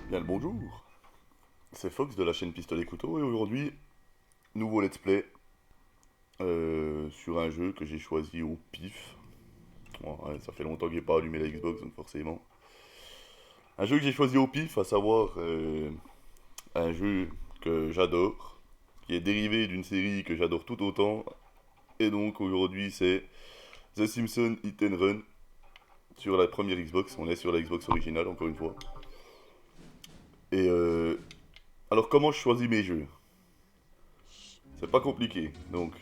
Bien le bonjour, c'est Fox de la chaîne Pistolet Couteau et aujourd'hui, nouveau let's play sur un jeu que j'ai choisi au pif. Bon, ouais, ça fait longtemps que j'ai pas allumé la Xbox donc forcément. Un jeu que j'ai choisi au pif, à savoir un jeu que j'adore, qui est dérivé d'une série que j'adore tout autant. Et donc aujourd'hui c'est The Simpsons Hit and Run sur la première Xbox. On est sur la Xbox originale encore une fois. Et alors comment je choisis mes jeux? C'est pas compliqué. Donc,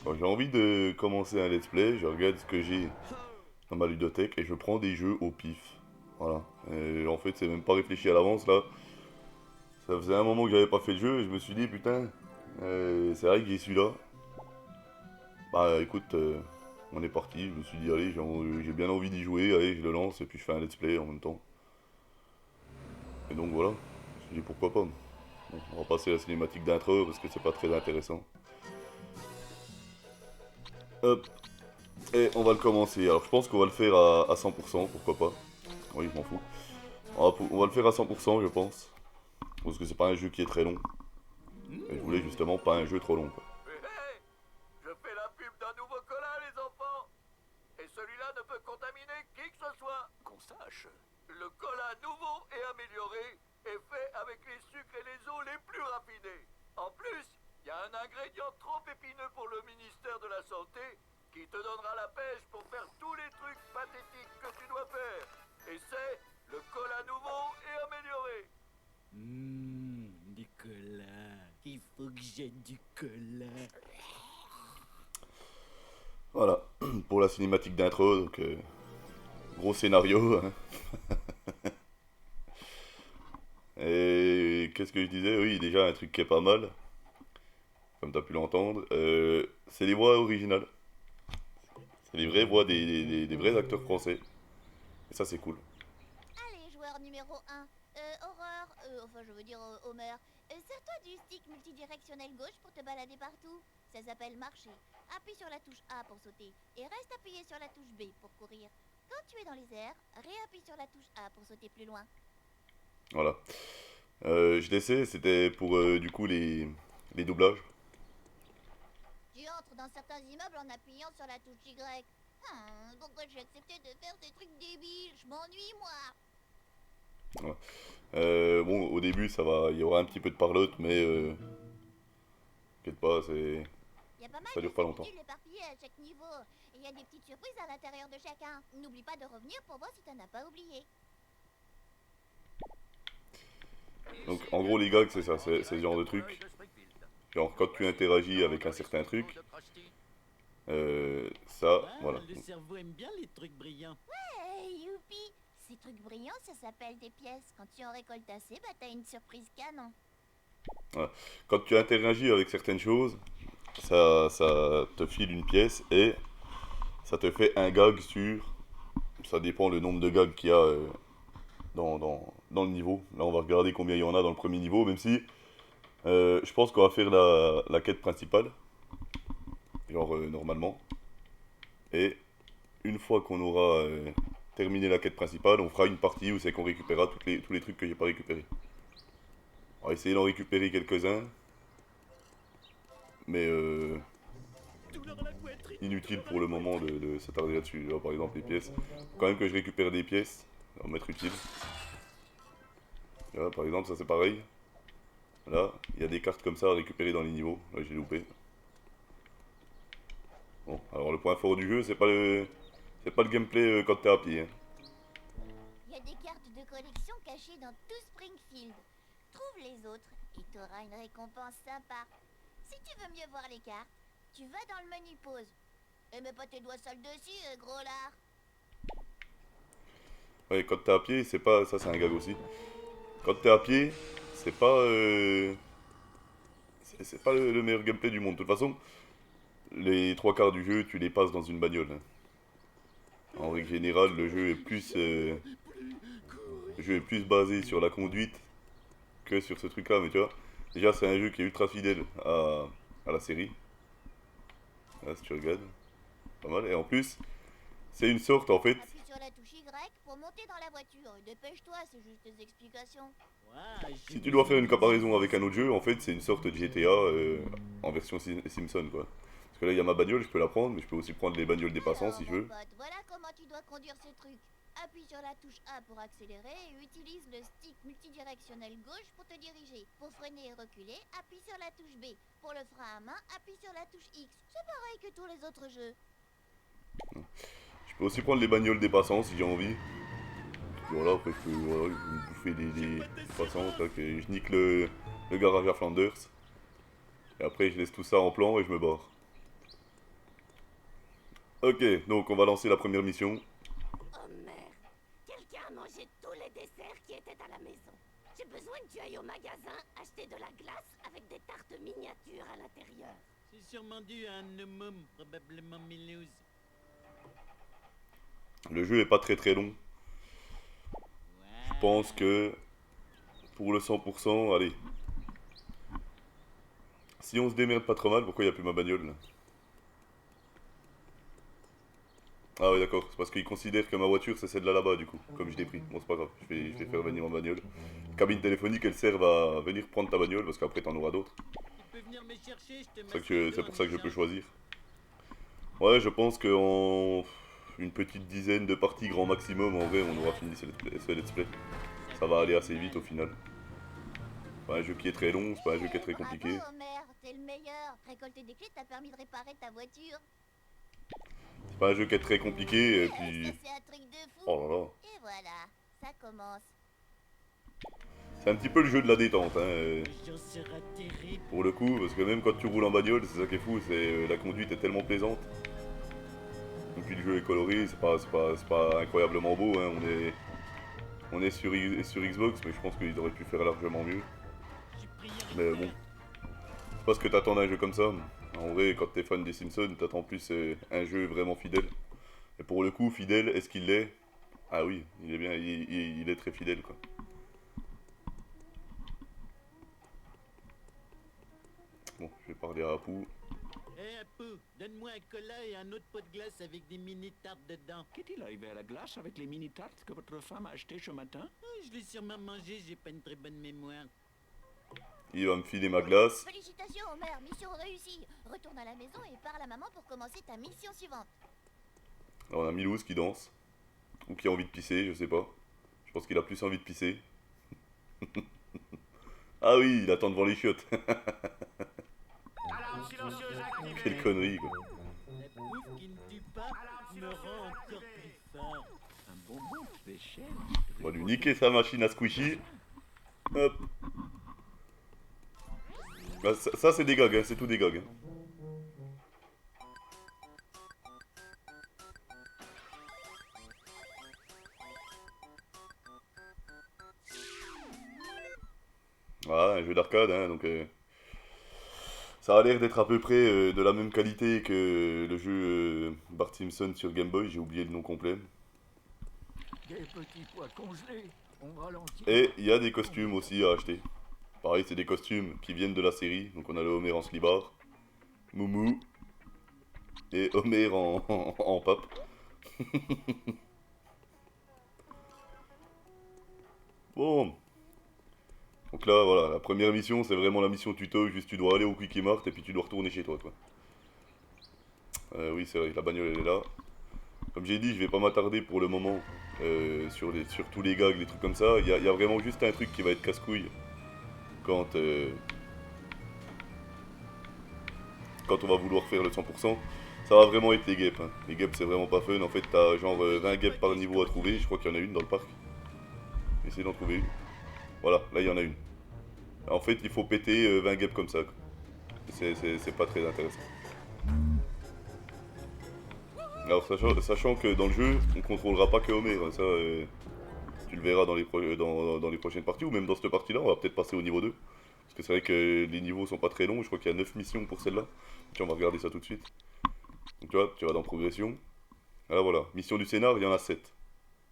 quand j'ai envie de commencer un let's play, je regarde ce que j'ai dans ma ludothèque et je prends des jeux au pif. Voilà. Et en fait, c'est même pas réfléchi à l'avance là. Ça faisait un moment que j'avais pas fait le jeu et je me suis dit, putain, c'est vrai que j'ai celui-là. Bah écoute, on est parti. Je me suis dit, allez, j'ai bien envie d'y jouer, allez, je le lance et puis je fais un let's play en même temps. Et donc voilà. Je me suis dit, pourquoi pas. Bon, on va passer à la cinématique d'intro parce que c'est pas très intéressant. Hop, et on va le commencer. Alors je pense qu'on va le faire à 100%, pourquoi pas. Oui, je m'en fous. On va le faire à 100%, je pense. Parce que c'est pas un jeu qui est très long. Et je voulais justement pas un jeu trop long, quoi. Hé hé, je fais la pub d'un nouveau cola, les enfants. Et celui-là ne peut contaminer qui que ce soit. Qu'on sache. Le cola nouveau et amélioré est fait avec les sucres et les eaux les plus raffinés. En plus, il y a un ingrédient trop épineux pour le ministère de la Santé qui te donnera la pêche pour faire tous les trucs pathétiques que tu dois faire. Et c'est le cola nouveau et amélioré. Du cola. Il faut que j'ai du cola. Voilà, pour la cinématique d'intro, donc gros scénario, hein. Et qu'est-ce que je disais? Oui, déjà un truc qui est pas mal, comme t'as pu l'entendre, c'est les voix originales. C'est les vraies voix des vrais acteurs français. Et ça, c'est cool. Allez, joueur numéro un. Horreur, enfin je veux dire Homer. Sers-toi du stick multidirectionnel gauche pour te balader partout. Ça s'appelle marcher. Appuie sur la touche A pour sauter et reste appuyé sur la touche B pour courir. Quand tu es dans les airs, réappuie sur la touche A pour sauter plus loin. Voilà. Je laissais, c'était pour du coup les doublages. Tu entres dans certains immeubles en appuyant sur la touche Y. Pourquoi j'ai accepté de faire ces trucs débiles? Je m'ennuie moi. Voilà. Bon, au début, ça va, il y aura un petit peu de parlotte, mais t'inquiète pas, Il y a pas mal ça de dure pas longtemps. sous-modules éparpillés à chaque niveau. Et il y a des petites surprises à l'intérieur de chacun. N'oublie pas de revenir pour voir si t'en as pas oublié. Donc, en gros, les gags, c'est ça, c'est ce genre de truc. Genre, quand tu interagis avec un certain truc, ça, Ah, voilà. le cerveau aime bien les trucs brillants. Hey, youpi! Ces trucs brillants, ça s'appelle des pièces. Quand tu en récoltes assez, bah t'as une surprise canon. Voilà. Quand tu interagis avec certaines choses, ça te file une pièce et ça te fait un gag sur. Ça dépend le nombre de gags qu'il y a dans le niveau. Là, on va regarder combien il y en a dans le premier niveau, même si je pense qu'on va faire la quête principale, genre normalement. Et une fois qu'on aura terminé la quête principale, on fera une partie où c'est qu'on récupérera tous les trucs que j'ai pas récupérés. On va essayer d'en récupérer quelques-uns, mais Douleur dans la poitrine. inutile Douleur dans pour la le moment poitrine. de s'attarder là-dessus. Là, par exemple, les pièces. Faut quand même que je récupère des pièces, on va mettre utile. Là, par exemple, ça c'est pareil. Là, il y a des cartes comme ça à récupérer dans les niveaux. Là, j'ai loupé. Bon, alors le point fort du jeu, c'est pas le gameplay quand t'es à pied, hein. Il y a des cartes de collection cachées dans tout Springfield. Trouve les autres et t'auras une récompense sympa. Si tu veux mieux voir les cartes, tu vas dans le menu pause. Et mets pas tes doigts sales dessus, gros lard. Ouais, quand t'es à pied, c'est pas. Ça, c'est un gag aussi. Quand t'es à pied, c'est pas. C'est pas le meilleur gameplay du monde. De toute façon, les trois quarts du jeu, tu les passes dans une bagnole, hein. En règle générale, le jeu est plus basé sur la conduite que sur ce truc-là. Mais tu vois, déjà, c'est un jeu qui est ultra fidèle à la série. Là, si tu regardes, pas mal. Et en plus, c'est une sorte, en fait, Appuie sur la touche Y pour monter dans la voiture. Dépêche-toi, c'est juste des explications. Ouais, Si tu dois faire une comparaison avec un autre jeu, en fait, c'est une sorte de GTA en version Simpson, quoi. Parce que là, il y a ma bagnole, je peux la prendre, mais je peux aussi prendre les bagnoles des passants Alors, si je mon veux. pote, voilà comment tu dois conduire ce truc. Appuie sur la touche A pour accélérer et utilise le stick multidirectionnel gauche pour te diriger. Pour freiner et reculer, appuie sur la touche B. Pour le frein à main, appuie sur la touche X. C'est pareil que tous les autres jeux. Je peux aussi prendre les bagnoles des passants si j'ai envie. Et voilà, après, je peux voilà, me bouffer des passants, tac, et je nique le garage à Flanders. Et après, je laisse tout ça en plan et je me barre. Ok, donc on va lancer la première mission. Oh merde, quelqu'un a mangé tous les desserts qui étaient à la maison. J'ai besoin que tu ailles au magasin acheter de la glace avec des tartes miniatures à l'intérieur. C'est sûrement dû à un homme, probablement Milouz. Le jeu est pas très long. Ouais. Je pense que pour le 100%, allez. Si on se démerde pas trop mal, pourquoi il n'y a plus ma bagnole là? Ah oui d'accord, c'est parce qu'ils considèrent que ma voiture c'est celle-là là-bas du coup, comme je l'ai pris. Bon c'est pas grave, je vais faire venir ma bagnole. Les cabines téléphoniques elles servent à venir prendre ta bagnole parce qu'après t'en auras d'autres. Tu peux venir me chercher, je te C'est pour ça que je peux choisir. Ouais je pense qu'en une petite dizaine de parties grand maximum en vrai on aura fini ce let's play. Ça va aller assez vite au final. C'est pas un jeu qui est très long, c'est pas un jeu qui est très compliqué. Bravo, Homer, t'es le meilleur. Récolter des clés t'a permis de réparer ta voiture. C'est pas un jeu qui est très compliqué et Ça, puis... c'est un truc de fou. Oh là là. Et voilà, ça commence. C'est un petit peu le jeu de la détente hein. J'en serai terrible. Pour le coup, parce que même quand tu roules en bagnole, c'est ça qui est fou, c'est la conduite est tellement plaisante. Et puis le jeu est coloré, c'est pas incroyablement beau, hein. On est sur Xbox, mais je pense qu'ils auraient pu faire largement mieux. J'ai prié Mais bon, c'est pas ce que t'attends d'un jeu comme ça. En vrai, quand t'es fan des Simpsons, t'attends plus un jeu vraiment fidèle. Et pour le coup, fidèle, est-ce qu'il l'est? Ah oui, il est bien, il est très fidèle quoi. Bon, je vais parler à Apu. Hé, Apu, donne-moi un cola et un autre pot de glace avec des mini-tartes dedans. Qu'est-il arrivé à la glace avec les mini-tartes que votre femme a achetées ce matin? Oh, je l'ai sûrement mangé, j'ai pas une très bonne mémoire. Il va me filer ma glace. Félicitations, Homer, mission réussie. Retourne à la maison et parle à maman pour commencer ta mission suivante. Alors on a Milouz qui danse. Ou qui a envie de pisser, je sais pas. Je pense qu'il a plus envie de pisser. Ah oui, il attend devant les chiottes. Alarme silencieuse activée. Quelle connerie quoi. La bouffe qui ne tue pas me rend encore plus fort. Un bonbon qui fait cher. On va lui niquer sa machine à squishy. Hop. Bah, ça c'est des gags, hein, c'est tout des gags. Hein. Voilà, un jeu d'arcade, hein, donc ça a l'air d'être à peu près de la même qualité que le jeu Bart Simpson sur Game Boy, j'ai oublié le nom complet. Des petits pois congelés. On ralentit. Et il y a des costumes aussi à acheter. Pareil, c'est des costumes qui viennent de la série, donc on a le Homer en slibard, Moumou, et Homer en pape. Bon. Donc là, voilà, la première mission, c'est vraiment la mission tuto, juste tu dois aller au Quickie Mart et puis tu dois retourner chez toi, quoi. Oui, c'est vrai, la bagnole, elle est là. Comme j'ai dit, je vais pas m'attarder pour le moment sur tous les gags, les trucs comme ça. Il y a vraiment juste un truc qui va être casse-couille quand on va vouloir faire le 100%. Ça va vraiment être les guêpes. Hein. Les guêpes, c'est vraiment pas fun. En fait, t'as genre 20 guêpes par niveau à trouver. Je crois qu'il y en a une dans le parc. Essayez d'en trouver une. Voilà, là il y en a une. En fait, il faut péter 20 guêpes comme ça. C'est pas très intéressant. Alors, sachant que dans le jeu, on contrôlera pas que Homer. Hein, ça, tu le verras dans les prochaines parties. Ou même dans cette partie-là, on va peut-être passer au niveau 2. Parce que c'est vrai que les niveaux sont pas très longs. Je crois qu'il y a 9 missions pour celle-là. Tiens, on va regarder ça tout de suite. Donc tu vas dans progression. Là voilà, mission du scénar, il y en a 7.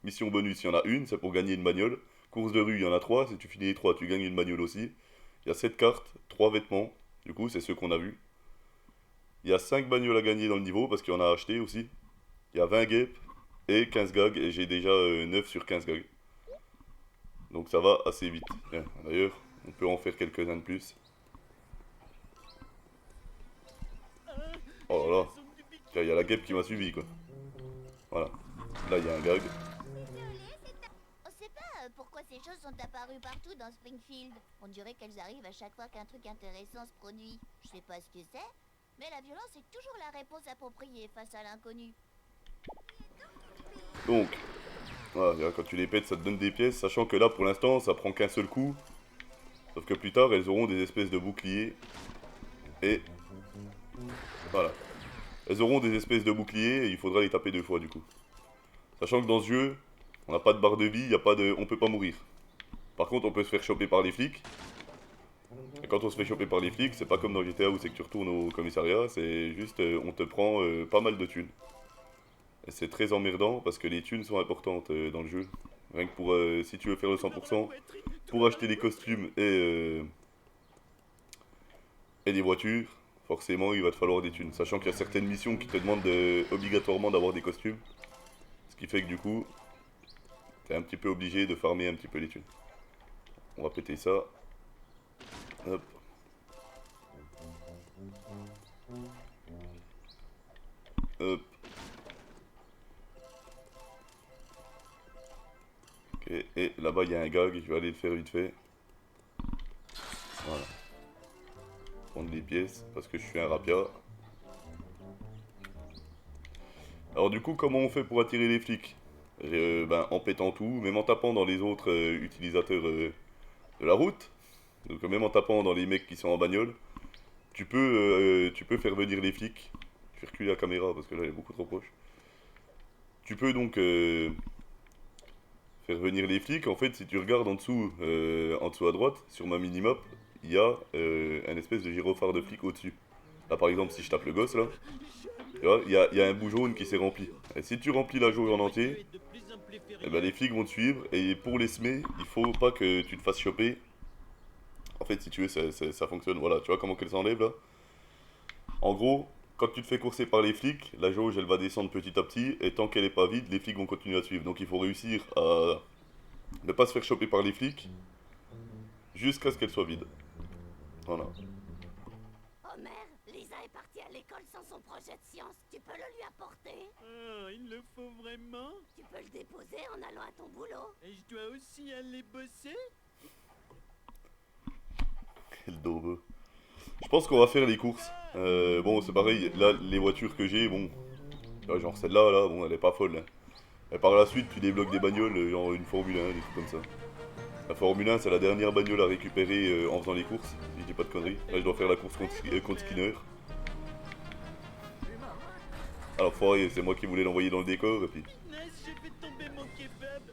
Mission bonus, il y en a une, c'est pour gagner une bagnole. Course de rue, il y en a 3, si tu finis les 3, tu gagnes une bagnole aussi. Il y a 7 cartes, 3 vêtements, du coup c'est ceux qu'on a vus. Il y a 5 bagnoles à gagner dans le niveau, parce qu'il y en a acheté aussi. Il y a 20 guêpes, et 15 gags, et j'ai déjà 9 sur 15 gags. Donc ça va assez vite. D'ailleurs, on peut en faire quelques-uns de plus. Oh là là, il y a la guêpe qui m'a suivi quoi. Voilà, là il y a un gag. On sait pas pourquoi ces choses sont apparues partout dans Springfield. On dirait qu'elles arrivent à chaque fois qu'un truc intéressant se produit. Je sais pas ce que c'est, mais la violence est toujours la réponse appropriée face à l'inconnu. Donc, voilà, quand tu les pètes, ça te donne des pièces, sachant que là, pour l'instant, ça prend qu'un seul coup. Sauf que plus tard, elles auront des espèces de boucliers. Et voilà. Elles auront des espèces de boucliers et il faudra les taper 2 fois du coup. Sachant que dans ce jeu, on n'a pas de barre de vie, on peut pas mourir. Par contre, on peut se faire choper par les flics. Et quand on se fait choper par les flics, c'est pas comme dans GTA où c'est que tu retournes au commissariat, c'est juste on te prend pas mal de thunes. Et c'est très emmerdant parce que les thunes sont importantes dans le jeu. Rien que pour, si tu veux faire le 100%, pour acheter des costumes et des voitures, forcément il va te falloir des thunes. Sachant qu'il y a certaines missions qui te demandent obligatoirement d'avoir des costumes. Ce qui fait que du coup, t'es un petit peu obligé de farmer un petit peu les thunes. On va péter ça. Hop. Hop. Ok, et là-bas il y a un gag, je vais aller le faire vite fait. Voilà. Prendre les pièces, parce que je suis un rapia. Alors du coup, comment on fait pour attirer les flics? En pétant tout, même en tapant dans les autres utilisateurs de la route. Donc même en tapant dans les mecs qui sont en bagnole, tu peux faire venir les flics. Je vais reculer la caméra parce que là elle est beaucoup trop proche. Tu peux donc faire venir les flics. En fait, si tu regardes en dessous à droite, sur ma minimap, il y a un espèce de gyrophare de flic au-dessus. Là par exemple, si je tape le gosse là, tu vois, il y a un bout jaune qui s'est rempli. Et si tu remplis la jauge en entier, eh ben, les flics vont te suivre. Et pour les semer, il faut pas que tu te fasses choper. En fait, si tu veux, ça fonctionne. Voilà, tu vois comment qu'elle s'enlève là. En gros, quand tu te fais courser par les flics, la jauge elle va descendre petit à petit. Et tant qu'elle est pas vide, les flics vont continuer à te suivre. Donc il faut réussir à ne pas se faire choper par les flics jusqu'à ce qu'elle soit vide. Voilà. Homer, Lisa est partie à l'école sans son projet de science. Tu peux le lui apporter? Oh, il le faut vraiment? Tu peux le déposer en allant à ton boulot. Et je dois aussi aller bosser? Quel daube. Je pense qu'on va faire les courses. Bon, c'est pareil, là, les voitures que j'ai, bon, genre celle-là, là, bon, elle est pas folle. Hein. Et par la suite, tu débloques des bagnoles, genre une Formule 1, des trucs comme ça. La Formule 1, c'est la dernière bagnole à récupérer en faisant les courses, si je dis pas de conneries. Là, je dois faire la course contre Skinner. Alors, foiré, c'est moi qui voulais l'envoyer dans le décor, et puis... Punaise, j'ai fait tomber mon kebab.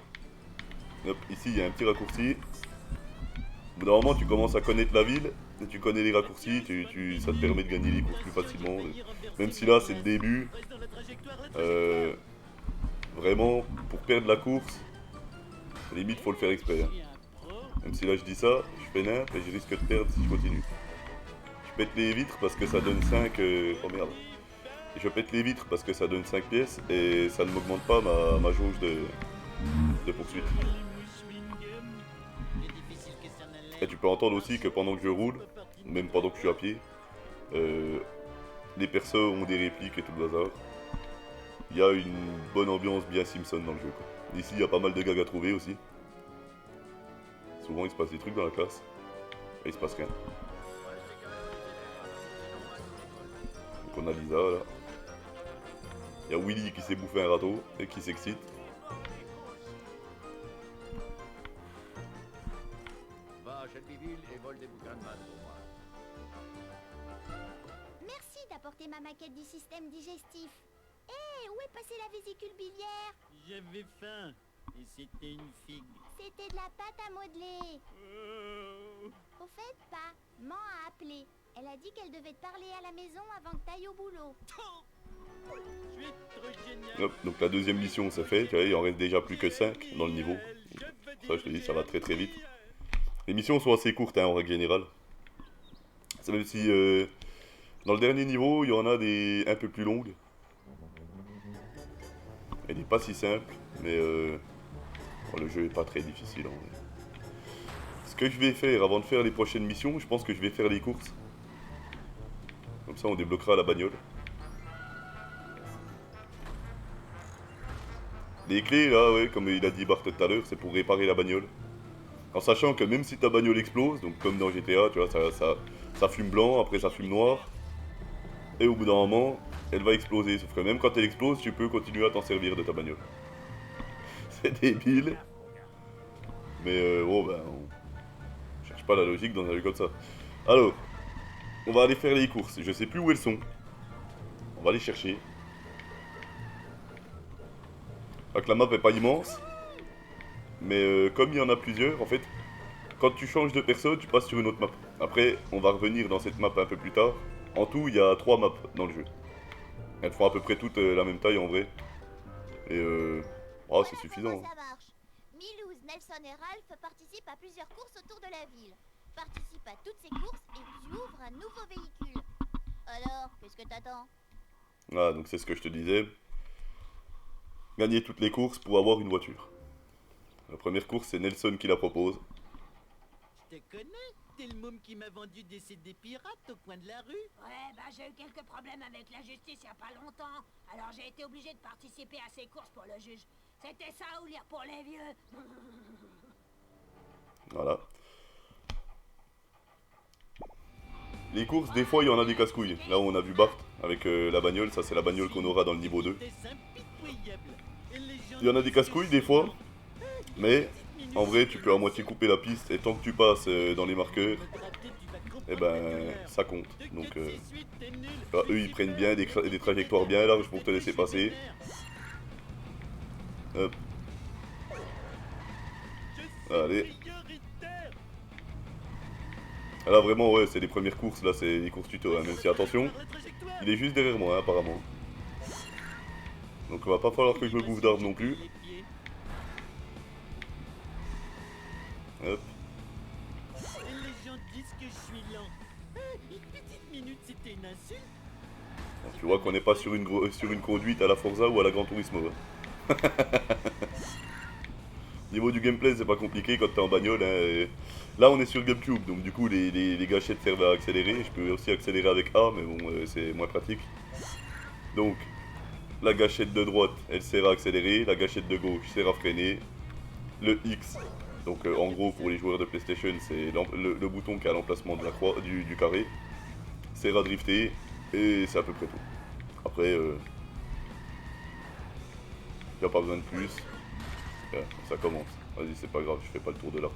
Hop, ici, il y a un petit raccourci. Au bout d'un moment, tu commences à connaître la ville, et tu connais les raccourcis, ça te permet de gagner les courses plus facilement. Même si là, c'est le début. Vraiment, pour perdre la course, limite, faut le faire exprès. Hein. Même si là, je dis ça, je fais nimp et je risque de perdre si je continue. Je pète les vitres parce que ça donne 5... Oh merde. Je pète les vitres parce que ça donne 5 pièces et ça ne m'augmente pas ma jauge de poursuite. Et tu peux entendre aussi que pendant que je roule, même pendant que je suis à pied, les persos ont des répliques et tout le bazar. Il y a une bonne ambiance bien Simpson dans le jeu. Quoi. Ici, il y a pas mal de gags à trouver aussi. Souvent, il se passe des trucs dans la classe. Et il se passe rien. Donc on a Lisa là. Il y a Willy qui s'est bouffé un râteau et qui s'excite. Va à Shelbyville et vole des bouquins de maths pour moi. Merci d'apporter ma maquette du système digestif. Hé, où est passée la vésicule biliaire? J'avais faim. Et c'était une figue. C'était de la pâte à modeler. Au fait, pas. Maman a appelé. Elle a dit qu'elle devait te parler à la maison avant que t'ailles au boulot. Je suis trop génial. Hop, donc la deuxième mission c'est fait, tu vois, il en reste déjà plus que 5 dans le niveau. Ça je te dis, ça va très très vite. Les missions sont assez courtes hein, en règle générale. C'est même si dans le dernier niveau, il y en a des un peu plus longues. Elle est pas si simple, mais bon, le jeu est pas très difficile en vrai. Ce que je vais faire avant de faire les prochaines missions, je pense que je vais faire les courses. Comme ça on débloquera la bagnole. Les clés là, ouais, comme il a dit Bart tout à l'heure, c'est pour réparer la bagnole. En sachant que même si ta bagnole explose, donc comme dans GTA, tu vois, ça fume blanc, après ça fume noir. Et au bout d'un moment, elle va exploser. Sauf que même quand elle explose, tu peux continuer à t'en servir de ta bagnole. C'est débile. Mais bon, ben, on cherche pas la logique dans un jeu comme ça. Alors, on va aller faire les courses. Je sais plus où elles sont. On va les chercher. Donc la map est pas immense. Mais comme il y en a plusieurs, en fait, quand tu changes de personne, tu passes sur une autre map. Après, on va revenir dans cette map un peu plus tard. En tout, il y a 3 maps dans le jeu. Elles font à peu près toutes la même taille en vrai. Et oh, c'est suffisant. Comment ça marche. Milouz, Nelson et Ralph participent à plusieurs courses autour de la ville. Participe à toutes ces courses et tu ouvres un nouveau véhicule. Alors, qu'est-ce que t'attends? Ah, donc c'est ce que je te disais. Gagner toutes les courses pour avoir une voiture. La première course, c'est Nelson qui la propose. Je te connais, t'es le môme qui m'a vendu des CD pirates au coin de la rue. Ouais, bah j'ai eu quelques problèmes avec la justice il y a pas longtemps. Alors j'ai été obligé de participer à ces courses pour le juge. C'était ça ou lire pour les vieux. Voilà. Les courses, des fois, il y en a des casse-couilles. Là où on a vu Bart avec la bagnole, ça c'est la bagnole qu'on aura dans le niveau 2. Il y en a des casse-couilles des fois, mais en vrai, tu peux à moitié couper la piste et tant que tu passes dans les marqueurs, eh ben, ça compte. Donc, eux, ils prennent bien des trajectoires bien larges pour te laisser passer. Hop. Allez. Là, vraiment, ouais, c'est les premières courses. Là, c'est les courses tuto. Hein. Même si, attention, il est juste derrière moi, hein, apparemment. Donc, il va pas falloir que je me bouffe d'arbre non plus. Hop. Les gens disent que je suis lent. Une petite minute, c'était une insulte. Donc, tu vois qu'on n'est pas sur une conduite à la Forza ou à la Gran Turismo. Hein. Niveau du gameplay, c'est pas compliqué quand t'es en bagnole. Hein. Là, on est sur GameCube, donc du coup, les gâchettes servent à accélérer. Je peux aussi accélérer avec A, mais bon, c'est moins pratique. Donc, la gâchette de droite, elle sert à accélérer. La gâchette de gauche sert à freiner. Le X, donc en gros, pour les joueurs de PlayStation, c'est le bouton qui est à l'emplacement de la croix, du carré. Sert à drifter, et c'est à peu près tout. Après, y a pas besoin de plus. Ça commence. Vas-y, c'est pas grave, je fais pas le tour de là.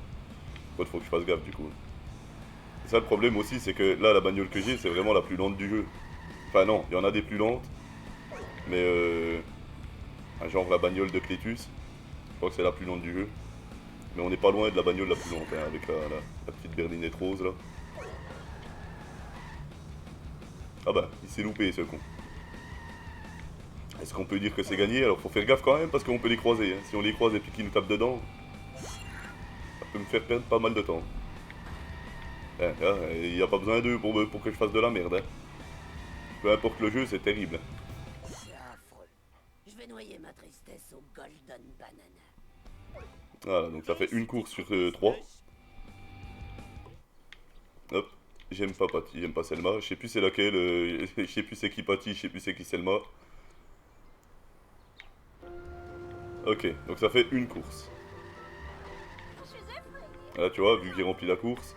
Faut que je fasse gaffe du coup. Et ça, le problème aussi, c'est que là, la bagnole que j'ai, c'est vraiment la plus lente du jeu. Enfin non, il y en a des plus lentes. Mais genre la bagnole de Cletus, je crois que c'est la plus lente du jeu. Mais on n'est pas loin de la bagnole la plus lente, hein, avec la petite berlinette rose là. Ah bah, il s'est loupé ce con. Est-ce qu'on peut dire que c'est gagné? Alors faut faire gaffe quand même parce qu'on peut les croiser. Hein. Si on les croise et puis qu'ils nous tapent dedans, ça peut me faire perdre pas mal de temps. Il n'y a pas besoin d'eux pour que je fasse de la merde. Hein. Peu importe le jeu, c'est terrible. C'est affreux. Je vais noyer ma tristesse au Golden Banana. Voilà, donc ça fait une course sur 3. Hop, j'aime pas Patty, j'aime pas Selma. Je sais plus c'est laquelle, je sais plus c'est qui Patty, je sais plus c'est qui Selma. Ok, donc ça fait une course. Là tu vois, vu que j'ai rempli la course,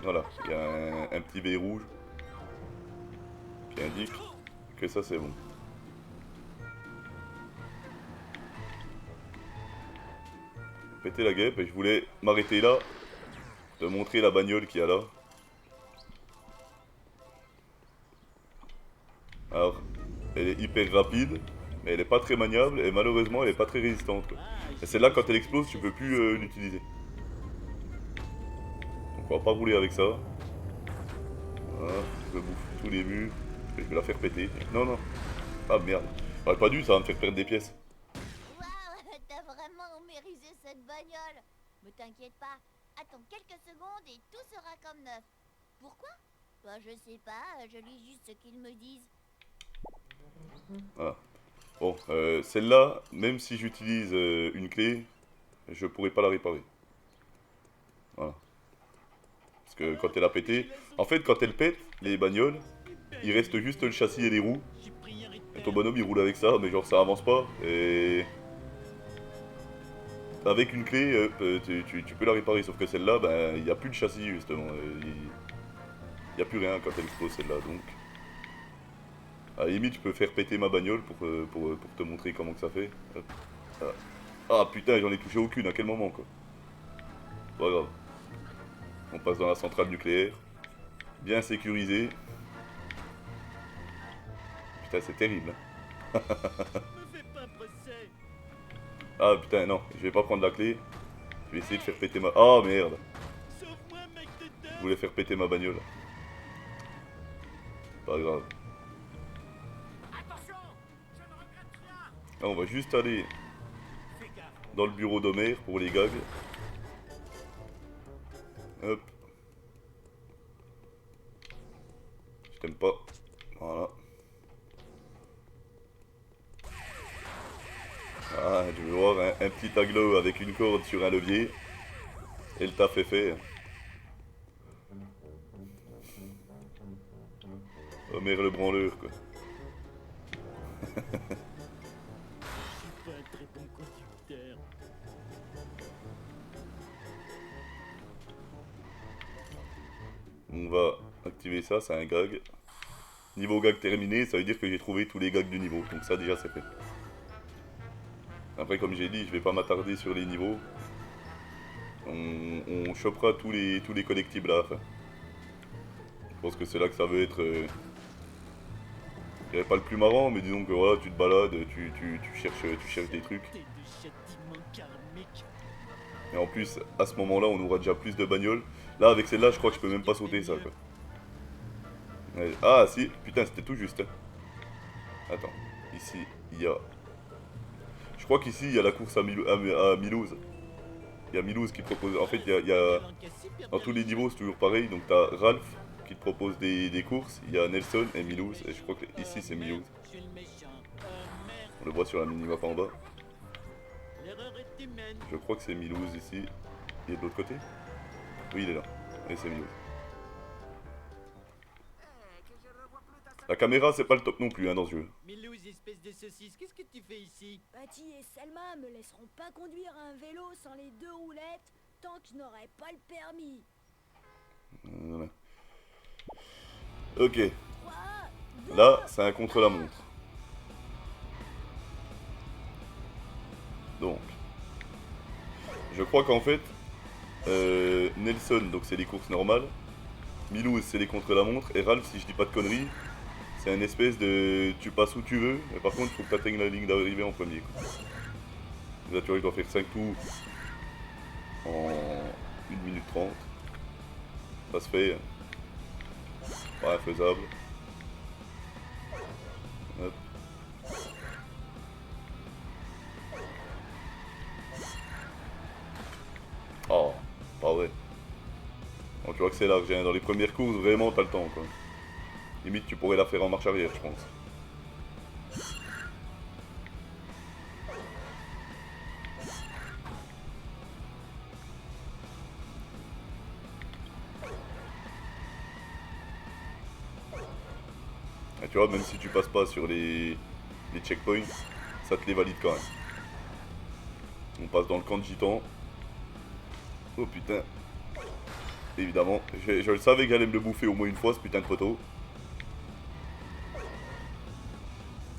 voilà, il y a un petit V rouge qui indique que ça c'est bon. Péter la guêpe et je voulais m'arrêter là, te montrer la bagnole qu'il y a là. Alors, elle est hyper rapide, mais elle est pas très maniable et malheureusement elle est pas très résistante. Quoi. Et c'est là quand elle explose, tu peux plus l'utiliser. Donc on va pas rouler avec ça. Voilà, je me bouffe tous les murs. Je vais la faire péter. Non, non. Ah merde. J'aurais pas dû, ça va me faire perdre des pièces. Waouh, t'as vraiment mérisé cette bagnole. Mais t'inquiète pas, attends quelques secondes et tout sera comme neuf. Pourquoi? Bah je sais pas, je lis juste ce qu'ils me disent. Voilà. Bon, celle-là, même si j'utilise une clé, je pourrais pas la réparer. Voilà. Parce que quand elle a pété... En fait, quand elle pète, les bagnoles, il reste juste le châssis et les roues. Et ton bonhomme, il roule avec ça, mais genre ça avance pas. Et... Avec une clé, tu peux la réparer. Sauf que celle-là, ben, il n'y a plus de châssis, justement. Il n'y a plus rien quand elle explose, celle-là, donc... À la limite, je peux faire péter ma bagnole pour te montrer comment que ça fait. Hop. Ah putain, j'en ai touché aucune, à quel moment quoi. Pas grave. On passe dans la centrale nucléaire. Bien sécurisé. Putain, c'est terrible. Me fais pas procès. Ah putain, non, je vais pas prendre la clé. Je vais essayer de faire péter ma... Ah merde. Sauve-moi, mec de Je dingue. voulais faire péter ma bagnole. Pas grave. Là, on va juste aller dans le bureau d'Homer pour les gags. Hop. Je t'aime pas. Voilà. Ah, je vais voir un petit aglo avec une corde sur un levier. Et le taf est fait. Homer le branleur, quoi. Je suis pas un très bon conducteur. On va activer ça, c'est un gag. Niveau gag terminé, ça veut dire que j'ai trouvé tous les gags du niveau. Donc ça déjà c'est fait. Après comme j'ai dit, je vais pas m'attarder sur les niveaux. On chopera tous les collectibles à la fin. Je pense que c'est là que ça veut être... je dirais pas le plus marrant, mais disons que voilà, tu te balades, tu cherches des trucs. T'es de châtiment karmique. Et en plus, à ce moment-là, on aura déjà plus de bagnoles. Là, avec celle-là, je crois que je peux même pas sauter ça, quoi. Ouais. Ah, si, putain, c'était tout juste. Attends, ici, il y a... Je crois qu'ici, il y a la course à Milouz. Il y a Milouz qui propose... En fait, il y a... Dans tous les niveaux, c'est toujours pareil. Donc, t'as Ralph qui te propose des courses. Il y a Nelson et Milouz. Et je crois que ici, c'est Milouz. Je suis le méchant. Merde. On le voit sur la minimap en bas. L'erreur est humaine. Je crois que c'est Milouz ici. Il est de l'autre côté? Oui, il est là. Et c'est Milouz. La caméra, c'est pas le top non plus, hein, dans ce jeu. Milouz, espèce de saucisse, qu'est-ce que tu fais ici? Patty et Selma me laisseront pas conduire un vélo sans les deux roulettes tant que je n'aurai pas le permis. Voilà. Ok. 3, 2, Là, c'est un contre-la-montre. Donc. Je crois qu'en fait... Nelson, donc c'est les courses normales. Milouz, c'est les contre-la-montre. Et Ralph, si je dis pas de conneries, c'est une espèce de... Tu passes où tu veux, mais par contre, il faut que tu atteignes la ligne d'arrivée en premier, quoi. Là, tu vois, il doit faire 5 tours en 1 minute 30. Ça se fait. Ouais, faisable. Hop. Oh, pas vrai. Bon, tu vois que c'est large, hein. Dans les premières courses, vraiment, t'as le temps, quoi. Limite, tu pourrais la faire en marche arrière, je pense. Et tu vois, même si tu passes pas sur les checkpoints, ça te les valide quand même. On passe dans le camp de gitans. Oh putain. Évidemment, je le savais que j'allais me le bouffer au moins une fois, ce putain de poteau.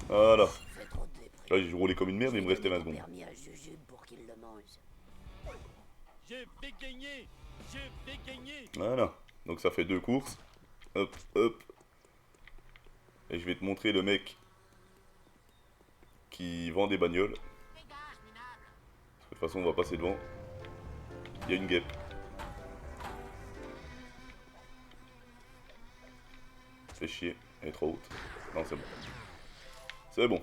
Voilà. C'est trop de débris. Là, j'ai roulé comme une merde, il me restait 20 Donner ton secondes. permis à Jujube pour qu'il le mange. Je vais gagner. Je vais gagner. Voilà. Donc ça fait 2 courses. Hop, hop. Et je vais te montrer le mec qui vend des bagnoles. Parce que de toute façon, on va passer devant. Il y a une guêpe. Fais chier, elle est trop haute. Non, c'est bon. C'est bon.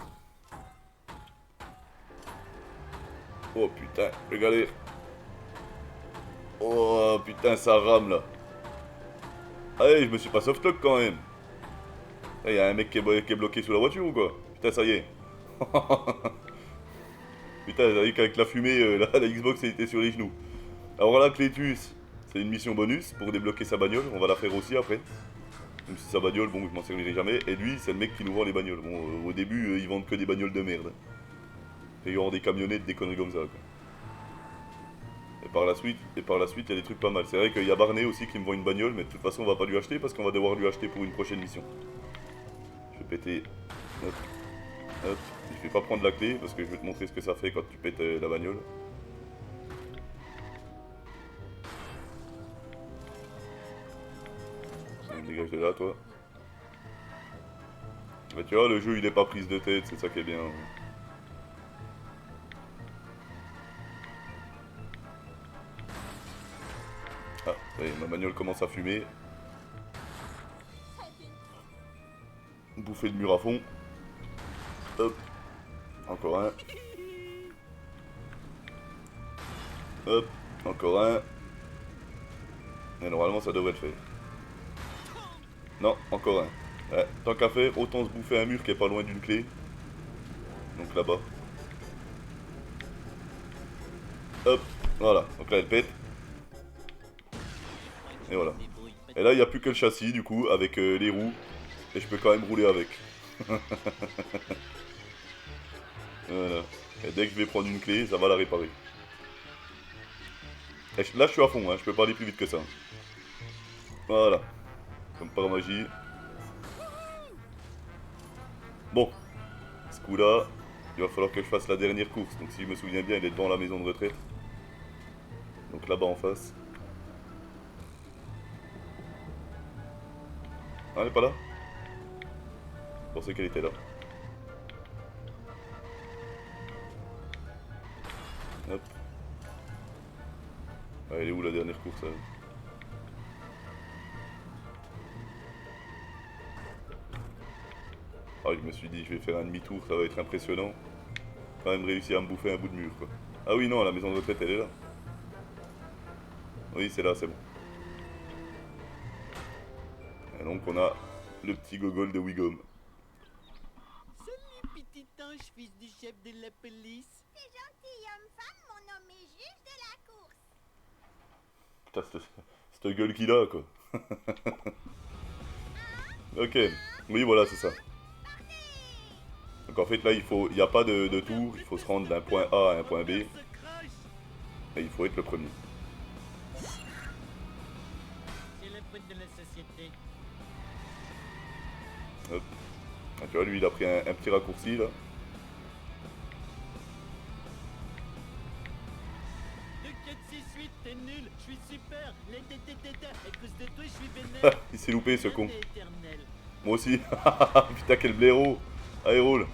Oh putain, je galère. Oh putain, ça rame là. Allez, je me suis pas softlock quand même. Il y a un mec qui est bloqué sous la voiture ou quoi? Putain, ça y est. Putain, avec la fumée, la Xbox elle était sur les genoux. Alors là, Clétus, c'est une mission bonus pour débloquer sa bagnole. On va la faire aussi après. Même si sa bagnole, bon, je m'en servirai jamais. Et lui, c'est le mec qui nous vend les bagnoles. Bon, au début, ils vendent que des bagnoles de merde. Et il y aura des camionnettes, des conneries comme ça, quoi. Et par la suite, il y a des trucs pas mal. C'est vrai qu'il y a Barney aussi qui me vend une bagnole, mais de toute façon, on va pas lui acheter parce qu'on va devoir lui acheter pour une prochaine mission. Je vais péter. Hop. Hop. Je vais pas prendre la clé parce que je vais te montrer ce que ça fait quand tu pètes la bagnole. Dégage de là, toi. Mais tu vois, le jeu il est pas prise de tête, c'est ça qui est bien. Ah, ça y est, ma bagnole commence à fumer. Bouffer le mur à fond. Hop. Encore un. Hop. Encore un. Et normalement ça devrait le faire. Non, encore un. Ouais, tant qu'à faire, autant se bouffer un mur qui est pas loin d'une clé. Donc là-bas. Hop, voilà. Donc là elle pète. Et voilà. Et là il n'y a plus que le châssis du coup avec les roues. Et je peux quand même rouler avec. Voilà. Et dès que je vais prendre une clé, ça va la réparer. Et là je suis à fond, hein. Je peux pas aller plus vite que ça. Voilà. Comme par magie. Bon. Ce coup là, il va falloir que je fasse la dernière course. Donc si je me souviens bien, il est devant la maison de retraite. Donc là-bas en face. Ah, elle est pas là? Je pensais qu'elle était là. Hop. Ah, elle est où la dernière course elle? Ah, je me suis dit, je vais faire un demi-tour, ça va être impressionnant. Quand même réussir à me bouffer un bout de mur, quoi. Ah oui, non, la maison de retraite, elle est là. Oui, c'est là, c'est bon. Et donc, on a le petit gogol de Wigom. Salut, petit ange, fils du chef de la police. C'est gentil, homme-femme, mon nom est juge de la course. Putain, cette gueule qu'il a, quoi. Ok, oui, voilà, c'est ça. Donc en fait, là, il n'y a pas de tour, il faut se rendre d'un point A à un point B. Et il faut être le premier. C'est le but de la société. Hop. Ah, tu vois, lui, il a pris un petit raccourci, là. 2, 4, 6, 8, t'es nul, je suis super. À cause de toi, je suis Ah, vénère. il s'est loupé, ce con. Éternel. Moi aussi. Putain, quel blaireau. Allez, roule.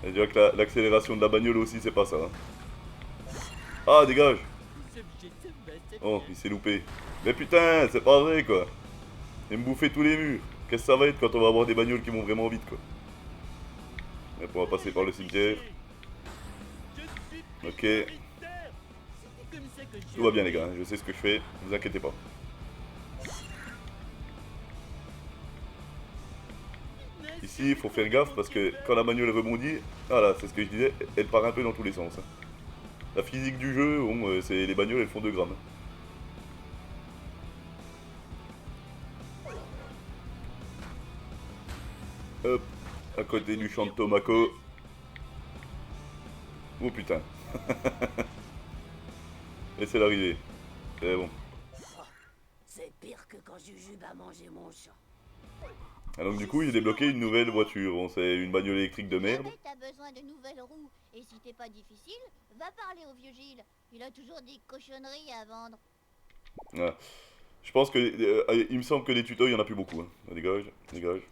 Et je dirais que l'accélération de la bagnole aussi, c'est pas ça. Hein. Ah, dégage. Les objets se battent, c'est Oh, bien. il s'est loupé. Mais putain, c'est pas vrai, quoi. Il me bouffer tous les murs. Qu'est-ce que ça va être quand on va avoir des bagnoles qui vont vraiment vite, quoi. Et on va passer par le cimetière. Je suis Ok. prioritaire. C'était comme ça que je Tout va bien, les gars. Je sais ce que je fais. Ne vous inquiétez pas. Ici, il faut faire gaffe parce que quand la bagnole rebondit, voilà, c'est ce que je disais, elle part un peu dans tous les sens. Hein. La physique du jeu, bon, c'est les bagnoles, elles font 2 grammes. Hop, à côté du champ de Tomako. Oh putain. Et c'est l'arrivée. C'est bon. C'est pire que quand Jujube a mangé mon chat. Ah, donc du coup, il a débloqué une nouvelle voiture. Bon, c'est une bagnole électrique de merde. Jamais t'as besoin de nouvelles roues. Et si t'es pas difficile, va parler au vieux Gilles. Il a toujours des cochonneries à vendre. Ah. Je pense que... il me semble que des tutos, il y en a plus beaucoup. Hein. Dégage, dégage.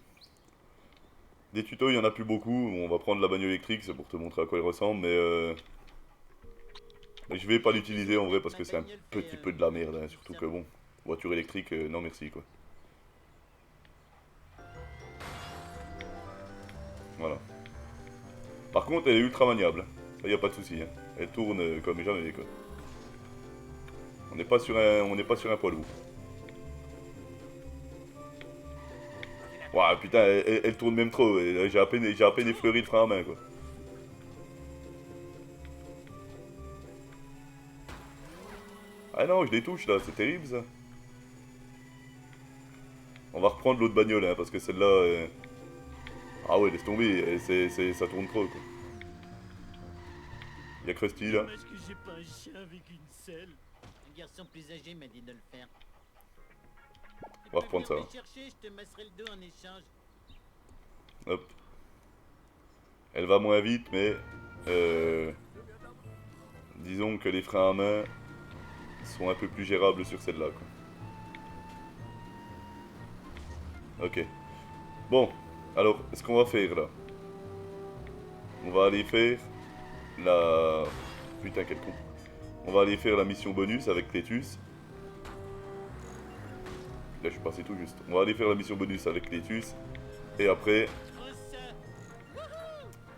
Des tutos, il y en a plus beaucoup. Bon, on va prendre la bagnole électrique, c'est pour te montrer à quoi elle ressemble, mais je vais pas l'utiliser en vrai parce que c'est un petit peu de la merde, hein. Surtout que bon, voiture électrique, non merci quoi. Voilà. Par contre, elle est ultra maniable. Ça y a pas de souci. Hein. Elle tourne comme jamais quoi. On n'est pas sur un poids lourd. Ouah, putain, elle tourne même trop. J'ai à peine effleuré le frein à main, quoi. Ah non, je les touche, là. C'est terrible, ça. On va reprendre l'autre bagnole, hein, parce que celle-là... Ah ouais, laisse tomber. Ça tourne trop, quoi. Y'a Krusty, là. Dommage que j'ai pas un chien avec une selle. Un garçon plus âgé m'a dit de le faire. On va reprendre ça. Viens me chercher, je te masserai le dos en échange. Hop. Elle va moins vite, mais... disons que les freins à main sont un peu plus gérables sur celle-là, quoi. Ok. Bon, alors, ce qu'on va faire, là... On va aller faire... La... Putain, quel con. On va aller faire la mission bonus avec Clétus. Là, je suis passé tout juste. On va aller faire la mission bonus avec Clétus. Et après,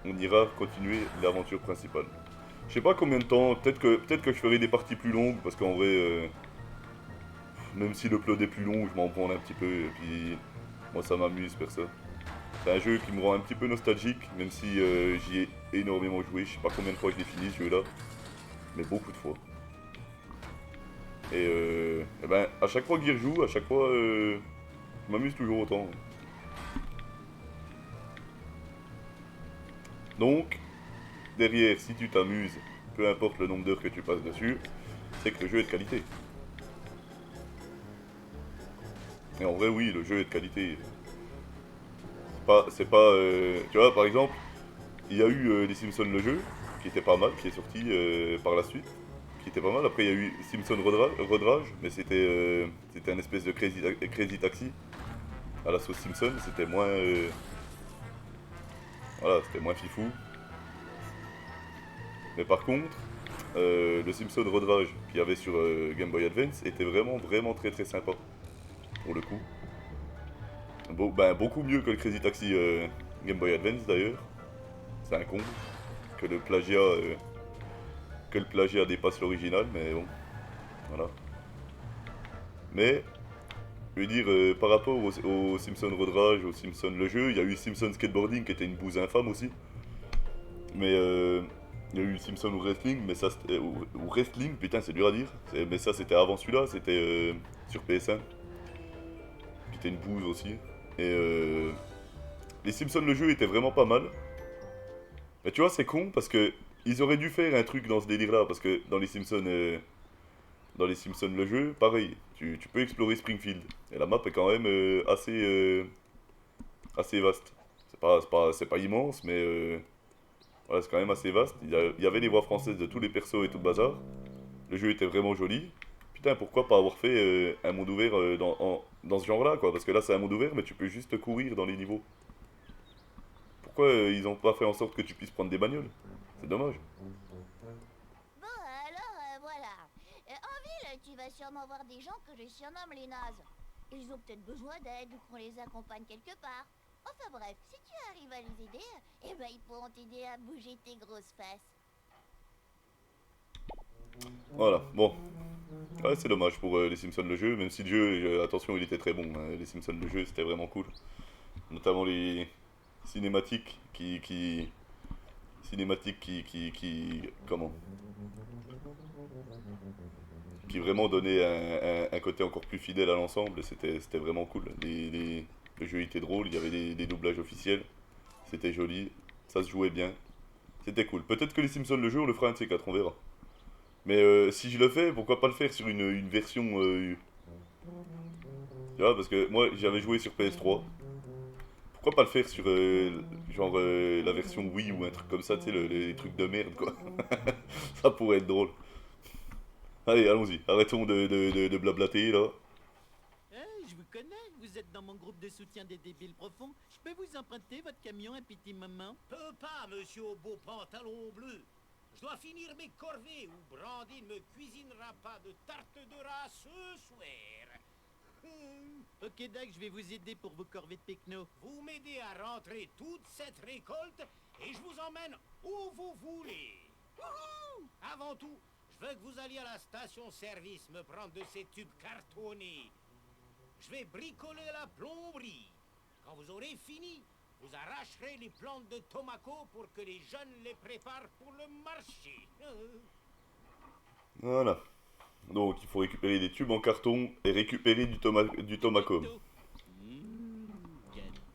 on ira continuer l'aventure principale. Je sais pas combien de temps. Peut-être que je ferai des parties plus longues. Parce qu'en vrai, même si le upload est plus long, je m'en prends un petit peu. Et puis, moi, ça m'amuse, perso. C'est un jeu qui me rend un petit peu nostalgique. Même si j'y ai énormément joué. Je sais pas combien de fois je l'ai fini, ce jeu-là. Mais beaucoup de fois. Et ben, à chaque fois que j'y rejoue, à chaque fois, je m'amuse toujours autant. Donc, derrière, si tu t'amuses, peu importe le nombre d'heures que tu passes dessus, c'est que le jeu est de qualité. Et en vrai, oui, le jeu est de qualité. C'est pas, tu vois, par exemple, il y a eu les Simpsons le jeu, qui était pas mal, qui est sorti par la suite. Qui était pas mal. Après, il y a eu Simpson Road Rage, mais c'était un espèce de Crazy Taxi à la sauce Simpson. C'était moins, voilà, c'était moins fifou. Mais par contre, le Simpson Road Rage qu'il y avait sur Game Boy Advance était vraiment très très sympa pour le coup. Beaucoup mieux que le Crazy Taxi Game Boy Advance d'ailleurs. C'est un con que le plagiat dépasse l'original, mais bon, voilà. Mais, je veux dire, par rapport au Simpson Road Rage, au Simpson le jeu, il y a eu Simpson Skateboarding qui était une bouse infâme aussi. Mais il y a eu Simpson Wrestling, mais ça ou Wrestling, putain c'est dur à dire. Mais ça c'était avant celui-là, c'était sur PS1. Qui était une bouse aussi. Et les Simpsons le jeu était vraiment pas mal. Mais tu vois c'est con parce que ils auraient dû faire un truc dans ce délire là, parce que dans les Simpsons le jeu, pareil, tu peux explorer Springfield. Et la map est quand même assez vaste. C'est pas immense, mais voilà, c'est quand même assez vaste. Il y avait les voix françaises de tous les persos et tout le bazar. Le jeu était vraiment joli. Putain, pourquoi pas avoir fait un monde ouvert dans ce genre-là, quoi. Parce que là, c'est un monde ouvert, mais tu peux juste courir dans les niveaux. Pourquoi ils ont pas fait en sorte que tu puisses prendre des bagnoles? C'est dommage. Bon, alors voilà. En ville, tu vas sûrement voir des gens que je surnomme les nazes. Ils ont peut-être besoin d'aide ou qu'on les accompagne quelque part. Enfin bref, si tu arrives à les aider, eh ben ils pourront t'aider à bouger tes grosses fesses. Voilà, bon. Ouais, c'est dommage pour les Simpsons le jeu, même si le jeu, attention, il était très bon. Hein. Les Simpsons le jeu, c'était vraiment cool. Notamment les cinématiques comment, qui vraiment donnaient un côté encore plus fidèle à l'ensemble. C'était vraiment cool. Le jeu était drôle, il y avait des doublages officiels. C'était joli, ça se jouait bien. C'était cool. Peut-être que les Simpsons le jeu, on le fera un de ces quatre, on verra. Mais si je le fais, pourquoi pas le faire sur une version... tu vois, parce que moi, j'avais joué sur PS3. Pourquoi pas le faire sur, la version Wii ou un truc comme ça, tu sais, les trucs de merde, quoi. Ça pourrait être drôle. Allez, allons-y. Arrêtons de blablater, là. Je vous connais, vous êtes dans mon groupe de soutien des débiles profonds. Je peux vous emprunter votre camion un petit moment? Peux pas, monsieur au beau pantalon bleu. Je dois finir mes corvées ou Brandy ne me cuisinera pas de tarte de rat ce soir. Ok, Doc, je vais vous aider pour vos corvées de pecno. Vous m'aidez à rentrer toute cette récolte et je vous emmène où vous voulez. Wouhou! Avant tout, je veux que vous alliez à la station-service me prendre de ces tubes cartonnés. Je vais bricoler la plomberie. Quand vous aurez fini, vous arracherez les plantes de Tomako pour que les jeunes les préparent pour le marché. Voilà. Donc il faut récupérer des tubes en carton et récupérer du Tomako.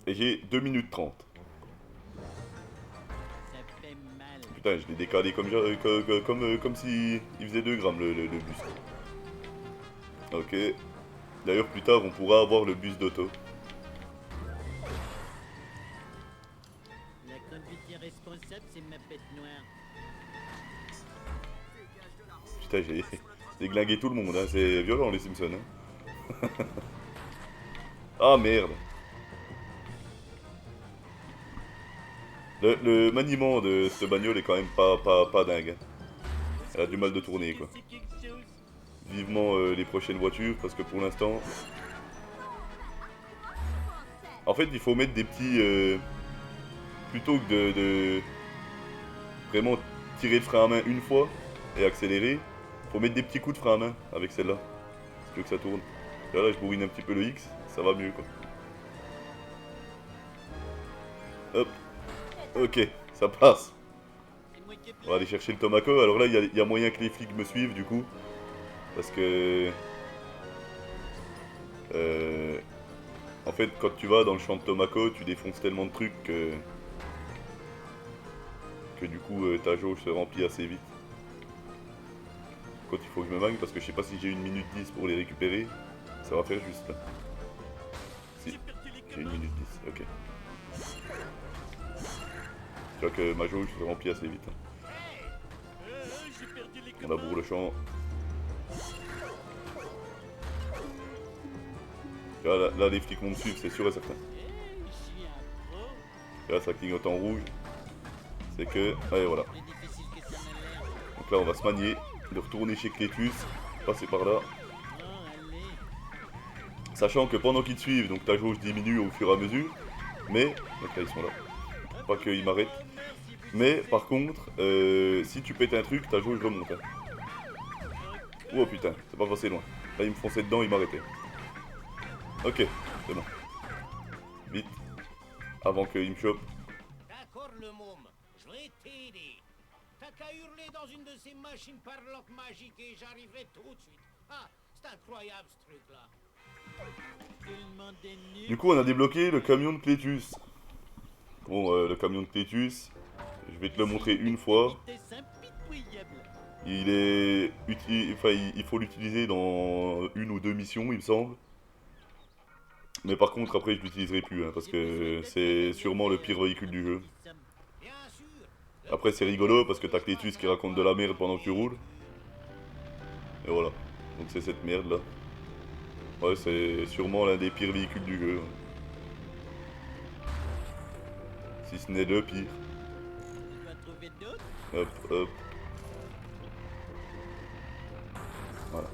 Et j'ai 2 minutes 30. Ça fait mal. Putain, je l'ai décalé comme si il faisait 2 grammes le bus. Ok. D'ailleurs, plus tard, on pourra avoir le bus d'auto. La conduite irresponsable, c'est ma bête noire. Putain, j'ai déglingué tout le monde, hein. C'est violent les Simpsons. Hein. Ah merde. Le maniement de cette bagnole est quand même pas dingue. Hein. Elle a du mal de tourner quoi. C'est quelque chose. Vivement les prochaines voitures parce que pour l'instant... En fait il faut mettre des petits... plutôt que de vraiment tirer le frein à main une fois et accélérer, faut mettre des petits coups de frein à main avec celle-là. Si tu veux que ça tourne. Et là je bourrine un petit peu le X, ça va mieux quoi. Hop. Ok, ça passe. C'est moi qui ai On va aller chercher le Tomako. Alors là il y a moyen que les flics me suivent du coup. Parce que... en fait quand tu vas dans le champ de Tomako, tu défonces tellement de trucs que du coup ta jauge se remplit assez vite. Quand il faut que je me mangue parce que je sais pas si j'ai 1 minute 10 pour les récupérer. Ça va faire juste là. Si, j'ai 1 minute 10, ok. Tu vois que ma jauge se remplit assez vite. Hein. j'ai perdu les On laboure le champ. Tu vois, là les flics vont me suivre, c'est sûr et certain. Je suis un pro. Et là ça clignote en rouge. C'est que... Allez voilà. Plus difficile que ça m'a l'air. Donc là on va se manier, de retourner chez Clétus, passer par là. Oh, allez. Sachant que pendant qu'ils te suivent, donc ta jauge diminue au fur et à mesure. Mais... Donc là ils sont là. Pas qu'ils m'arrêtent. Mais par contre, si tu pètes un truc, ta jauge remonte. Hein. Oh putain, c'est pas passé loin. Là ils me fonçaient dedans, ils m'arrêtaient. Ok, c'est bon. Vite. Avant qu'ils me chopent. D'accord, le môme, je vais t'aider. T'as qu'à hurler dans une de ces machines parlantes magiques et j'arriverai tout de suite. Ah, c'est incroyable ce truc-là. Tout le monde est nu. Du coup on a débloqué le camion de Clétus. Bon, le camion de Clétus, je vais te le montrer une fois. C'est impitoyable. Il est il faut l'utiliser dans 1 ou 2 missions, il me semble. Mais par contre, après, je l'utiliserai plus, hein, parce que c'est sûrement le pire véhicule du jeu. Bien sûr. Après, c'est rigolo, parce que t'as Clétus qui raconte de la merde pendant que tu roules. Et voilà. Donc c'est cette merde là. Ouais, c'est sûrement l'un des pires véhicules du jeu. Si ce n'est le pire. Tu vas trouver d'autres. Hop, hop. Voilà.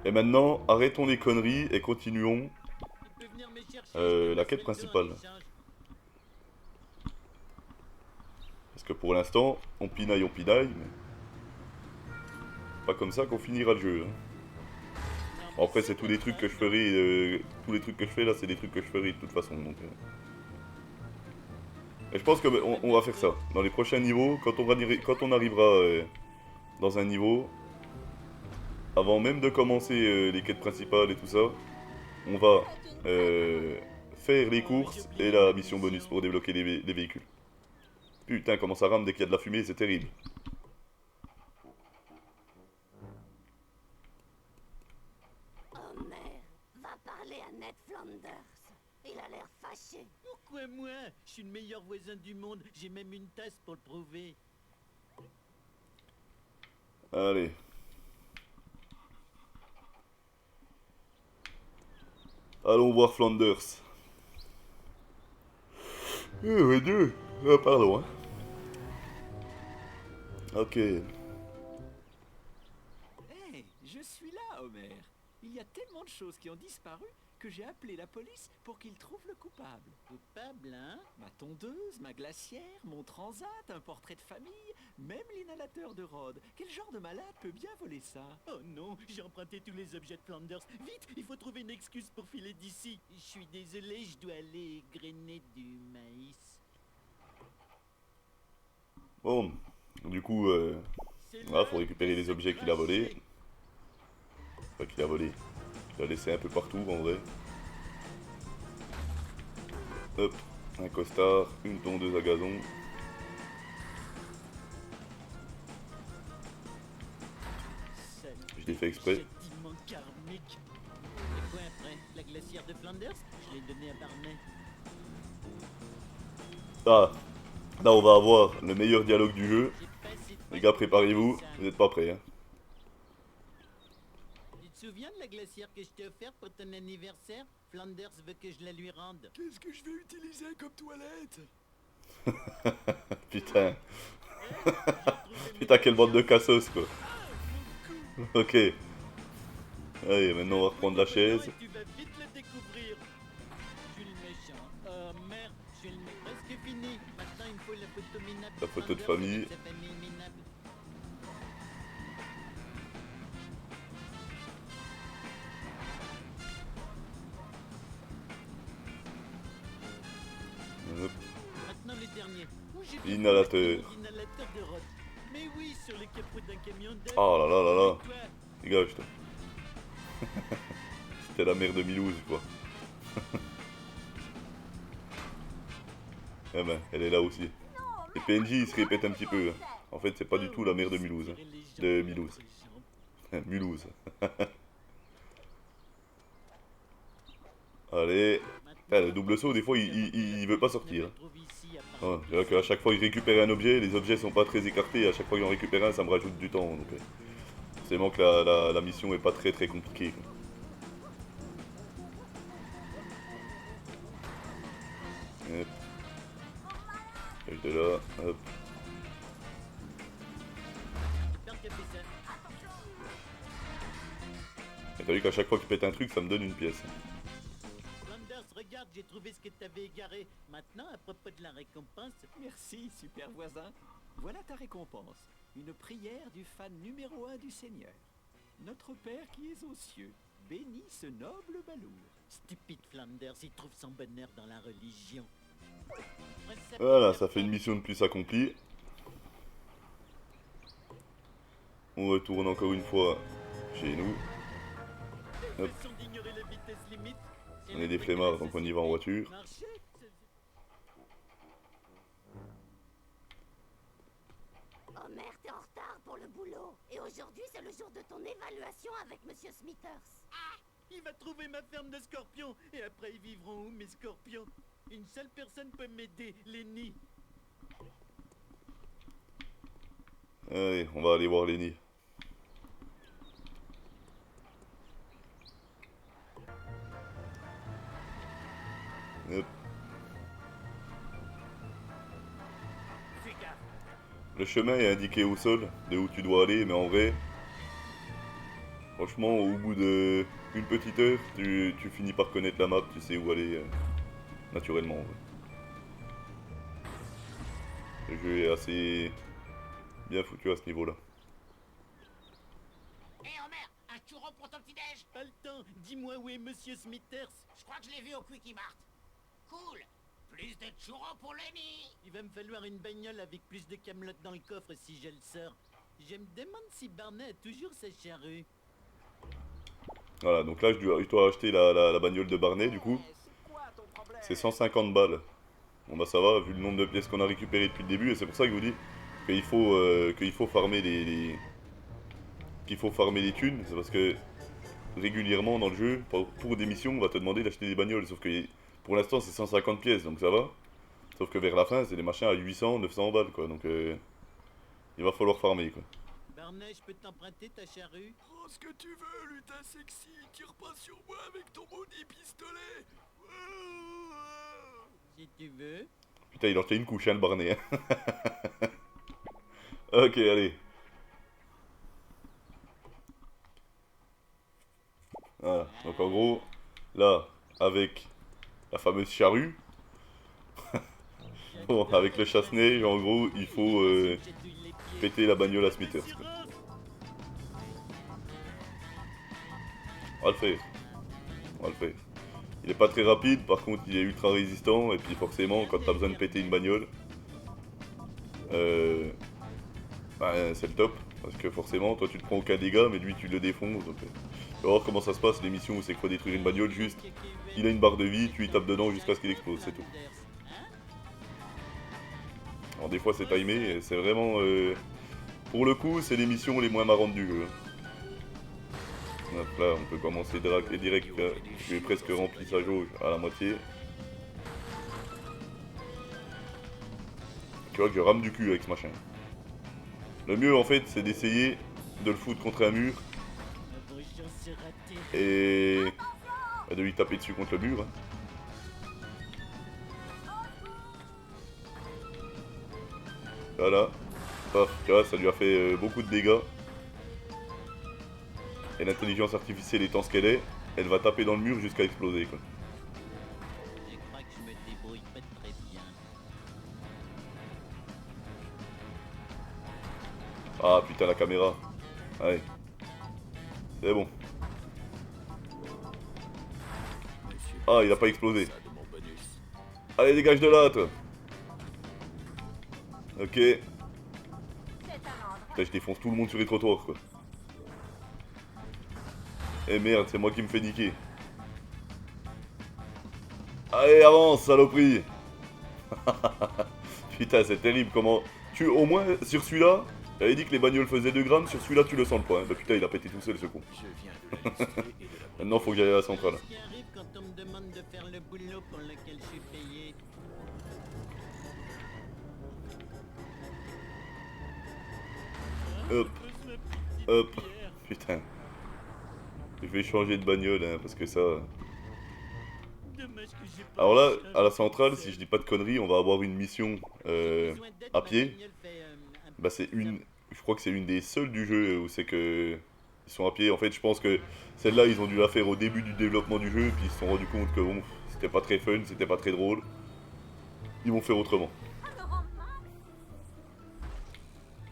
Et maintenant, arrêtons les conneries et continuons Tu peux venir me chercher. la quête principale. Parce que pour l'instant, on pinaille, mais... Pas comme ça qu'on finira le jeu. Hein. Bon, après, c'est tous les trucs que je ferai... tous les trucs que je fais là, c'est des trucs que je ferai de toute façon. Donc, Et je pense qu'on on va faire ça. Dans les prochains niveaux, quand on arrivera dans un niveau... Avant même de commencer les quêtes principales et tout ça, on va faire les courses et la mission bonus pour débloquer les véhicules. Putain, comment ça rame dès qu'il y a de la fumée, c'est terrible. Homer, va parler à Ned Flanders. Il a l'air fâché. Pourquoi moi? Je suis le meilleur voisin du monde. J'ai même une tasse pour le prouver. Allez. Allons voir Flanders. Oh Dieu. Ah, pardon. Hein. Ok. Hey, je suis là, Homer. Il y a tellement de choses qui ont disparu que j'ai appelé la police pour qu'ils trouvent le coupable. Coupable, hein? Ma tondeuse, ma glacière, mon transat, un portrait de famille, même l'inhalateur de Rhodes. Quel genre de malade peut bien voler ça? Oh non, j'ai emprunté tous les objets de Flanders. Vite, il faut trouver une excuse pour filer d'ici. Je suis désolé, je dois aller grainer du maïs. Bon, du coup, faut récupérer les objets qu'il a volés. Enfin, qu'il a volés. Il a laissé un peu partout en vrai. Hop, un costard, une tondeuse à gazon. Je l'ai fait exprès. Châtiment karmique. Et quoi après? La glacière de Flanders? Je l'ai donnée à Barney. Ah, là on va avoir le meilleur dialogue du jeu. J'ai passé Les gars, préparez-vous, vous n'êtes pas prêts. Hein. Tu te souviens de la glacière que je t'ai offerte pour ton anniversaire? Flanders veut que je la lui rende. Qu'est-ce que je vais utiliser comme toilette? Putain. Putain, quelle bande de cassos quoi. Ok. Allez, maintenant on va reprendre la chaise. Tu vas vite le découvrir. Je suis le méchant. Oh merde, je suis le presque fini. Maintenant il me faut la photo minable. La photo de Flanders famille. avec sa famille minable. Hop. Maintenant le dernier. Où j'ai vu Inhalateur. l'inhalateur de Rhodes. Mais oui, sur le capot d'un camion d'œufs. Oh là là là là. Quoi? Dégage toi. C'était la mère de Milouz quoi. Eh ben, elle est là aussi. Les PNJ ils se répètent un petit peu. Hein. En fait, c'est pas du tout la mère de Milouz. Hein. De Milouz. Mulhouse. Allez. Ah, le double saut, des fois, il veut pas sortir. Ah, c'est vrai qu'à chaque fois qu'il récupère un objet, les objets sont pas très écartés. Et à chaque fois qu'il en récupère un, ça me rajoute du temps. Donc, forcément que la mission est pas très compliquée. Quoi. Hop. Et de là, hop. Et t'as vu qu'à chaque fois qu'il pète un truc, ça me donne une pièce. Flanders, regarde, j'ai trouvé ce que t'avais égaré. Maintenant, à propos de la récompense... Merci, super voisin. Voilà ta récompense. Une prière du fan numéro 1 du Seigneur. Notre Père qui es aux cieux, bénis ce noble balourd. Stupide Flanders, il trouve son bonheur dans la religion. Voilà, ça fait une mission de plus accomplie. On retourne encore une fois chez nous. Hop. On est des flemmards, donc on y va en voiture. Homer, t'es en retard pour le boulot. Et aujourd'hui, c'est le jour de ton évaluation avec Monsieur Smithers. Ah, il va trouver ma ferme de scorpions. Et après, ils vivront où, mes scorpions? Une seule personne peut m'aider, Lenny. Allez, on va aller voir Lenny. Hop. Le chemin est indiqué au sol de où tu dois aller, mais en vrai, franchement, au bout de une petite heure, tu finis par connaître la map, tu sais où aller naturellement. En vrai. Le jeu est assez bien foutu à ce niveau-là. Hé Homer, un churro pour ton petit-déj? Pas le temps, dis-moi où est Monsieur Smithers. Je crois que je l'ai vu au Quickie Mart. Cool. Plus de churros pour Lenny. Il va me falloir une bagnole avec plus de camelotes dans le coffre si je le sors. Je me demande si Barney a toujours sa charrue. Voilà, donc là je dois acheter la bagnole de Barney du coup. C'est 150 balles. Bon bah ça va, vu le nombre de pièces qu'on a récupérées depuis le début, et c'est pour ça que je vous dis qu'il faut farmer qu'il faut farmer les thunes. C'est parce que régulièrement dans le jeu, pour des missions, on va te demander d'acheter des bagnoles. Sauf que pour l'instant c'est 150 pièces, donc ça va. Sauf que vers la fin, c'est des machins à 800, 900 balles quoi, donc il va falloir farmer quoi. Barney, je peux t'emprunter ta charrue? Prends ce que tu veux, lutin sexy, tire pas sur moi avec ton maudit pistolet. Si tu veux. Putain, il en tient une couche, hein, le Barney. Hein. Ok, allez. Voilà, donc en gros, là, avec la fameuse charrue. Bon, avec le chasse-neige, en gros, il faut péter la bagnole à Smithers. Quoi. On va le faire. On va le faire. Il est pas très rapide, par contre il est ultra résistant, et puis forcément quand t'as besoin de péter une bagnole, bah, c'est le top. Parce que forcément, toi tu te prends aucun dégât, mais lui tu le défonces. Donc, tu vas voir comment ça se passe, l'émission où c'est qu'il faut détruire une bagnole, juste il a une barre de vie, tu lui tapes dedans jusqu'à ce qu'il explose, c'est tout. Alors des fois c'est timé, et c'est vraiment... pour le coup, c'est les missions les moins marrantes du jeu. Donc là, on peut commencer direct, je vais presque rempli sa jauge à la moitié. Tu vois que je rame du cul avec ce machin. Le mieux en fait, c'est d'essayer de le foutre contre un mur et de lui taper dessus contre le mur. Hein. Voilà. Paf, tu vois, ça lui a fait beaucoup de dégâts. Et l'intelligence artificielle étant ce qu'elle est, elle va taper dans le mur jusqu'à exploser quoi. Je crois que je me débrouille pas très bien. Ah putain la caméra. Ouais. C'est bon. Ah il a pas explosé. Allez dégage de là toi. Ok. Putain, je défonce tout le monde sur les trottoirs quoi. Eh merde, c'est moi qui me fais niquer. Allez, avance, saloperie. Putain, c'est terrible comment... Au moins, sur celui-là, j'avais dit que les bagnoles faisaient 2 grammes, sur celui-là, tu le sens le point. Bah putain, il a pété tout seul, ce con. Maintenant, faut que j'aille à la centrale. Ce qui arrive quand on me demande de faire le boulot pour lequel je suis payé. Hop. Hop. Putain. Je vais changer de bagnole, hein, parce que ça... Alors là, à la centrale, si je dis pas de conneries, on va avoir une mission à pied. Bah c'est une... Je crois que c'est une des seules du jeu où c'est que... Ils sont à pied. En fait, je pense que celle-là, ils ont dû la faire au début du développement du jeu, puis ils se sont rendus compte que bon, c'était pas très fun, c'était pas très drôle. Ils vont faire autrement.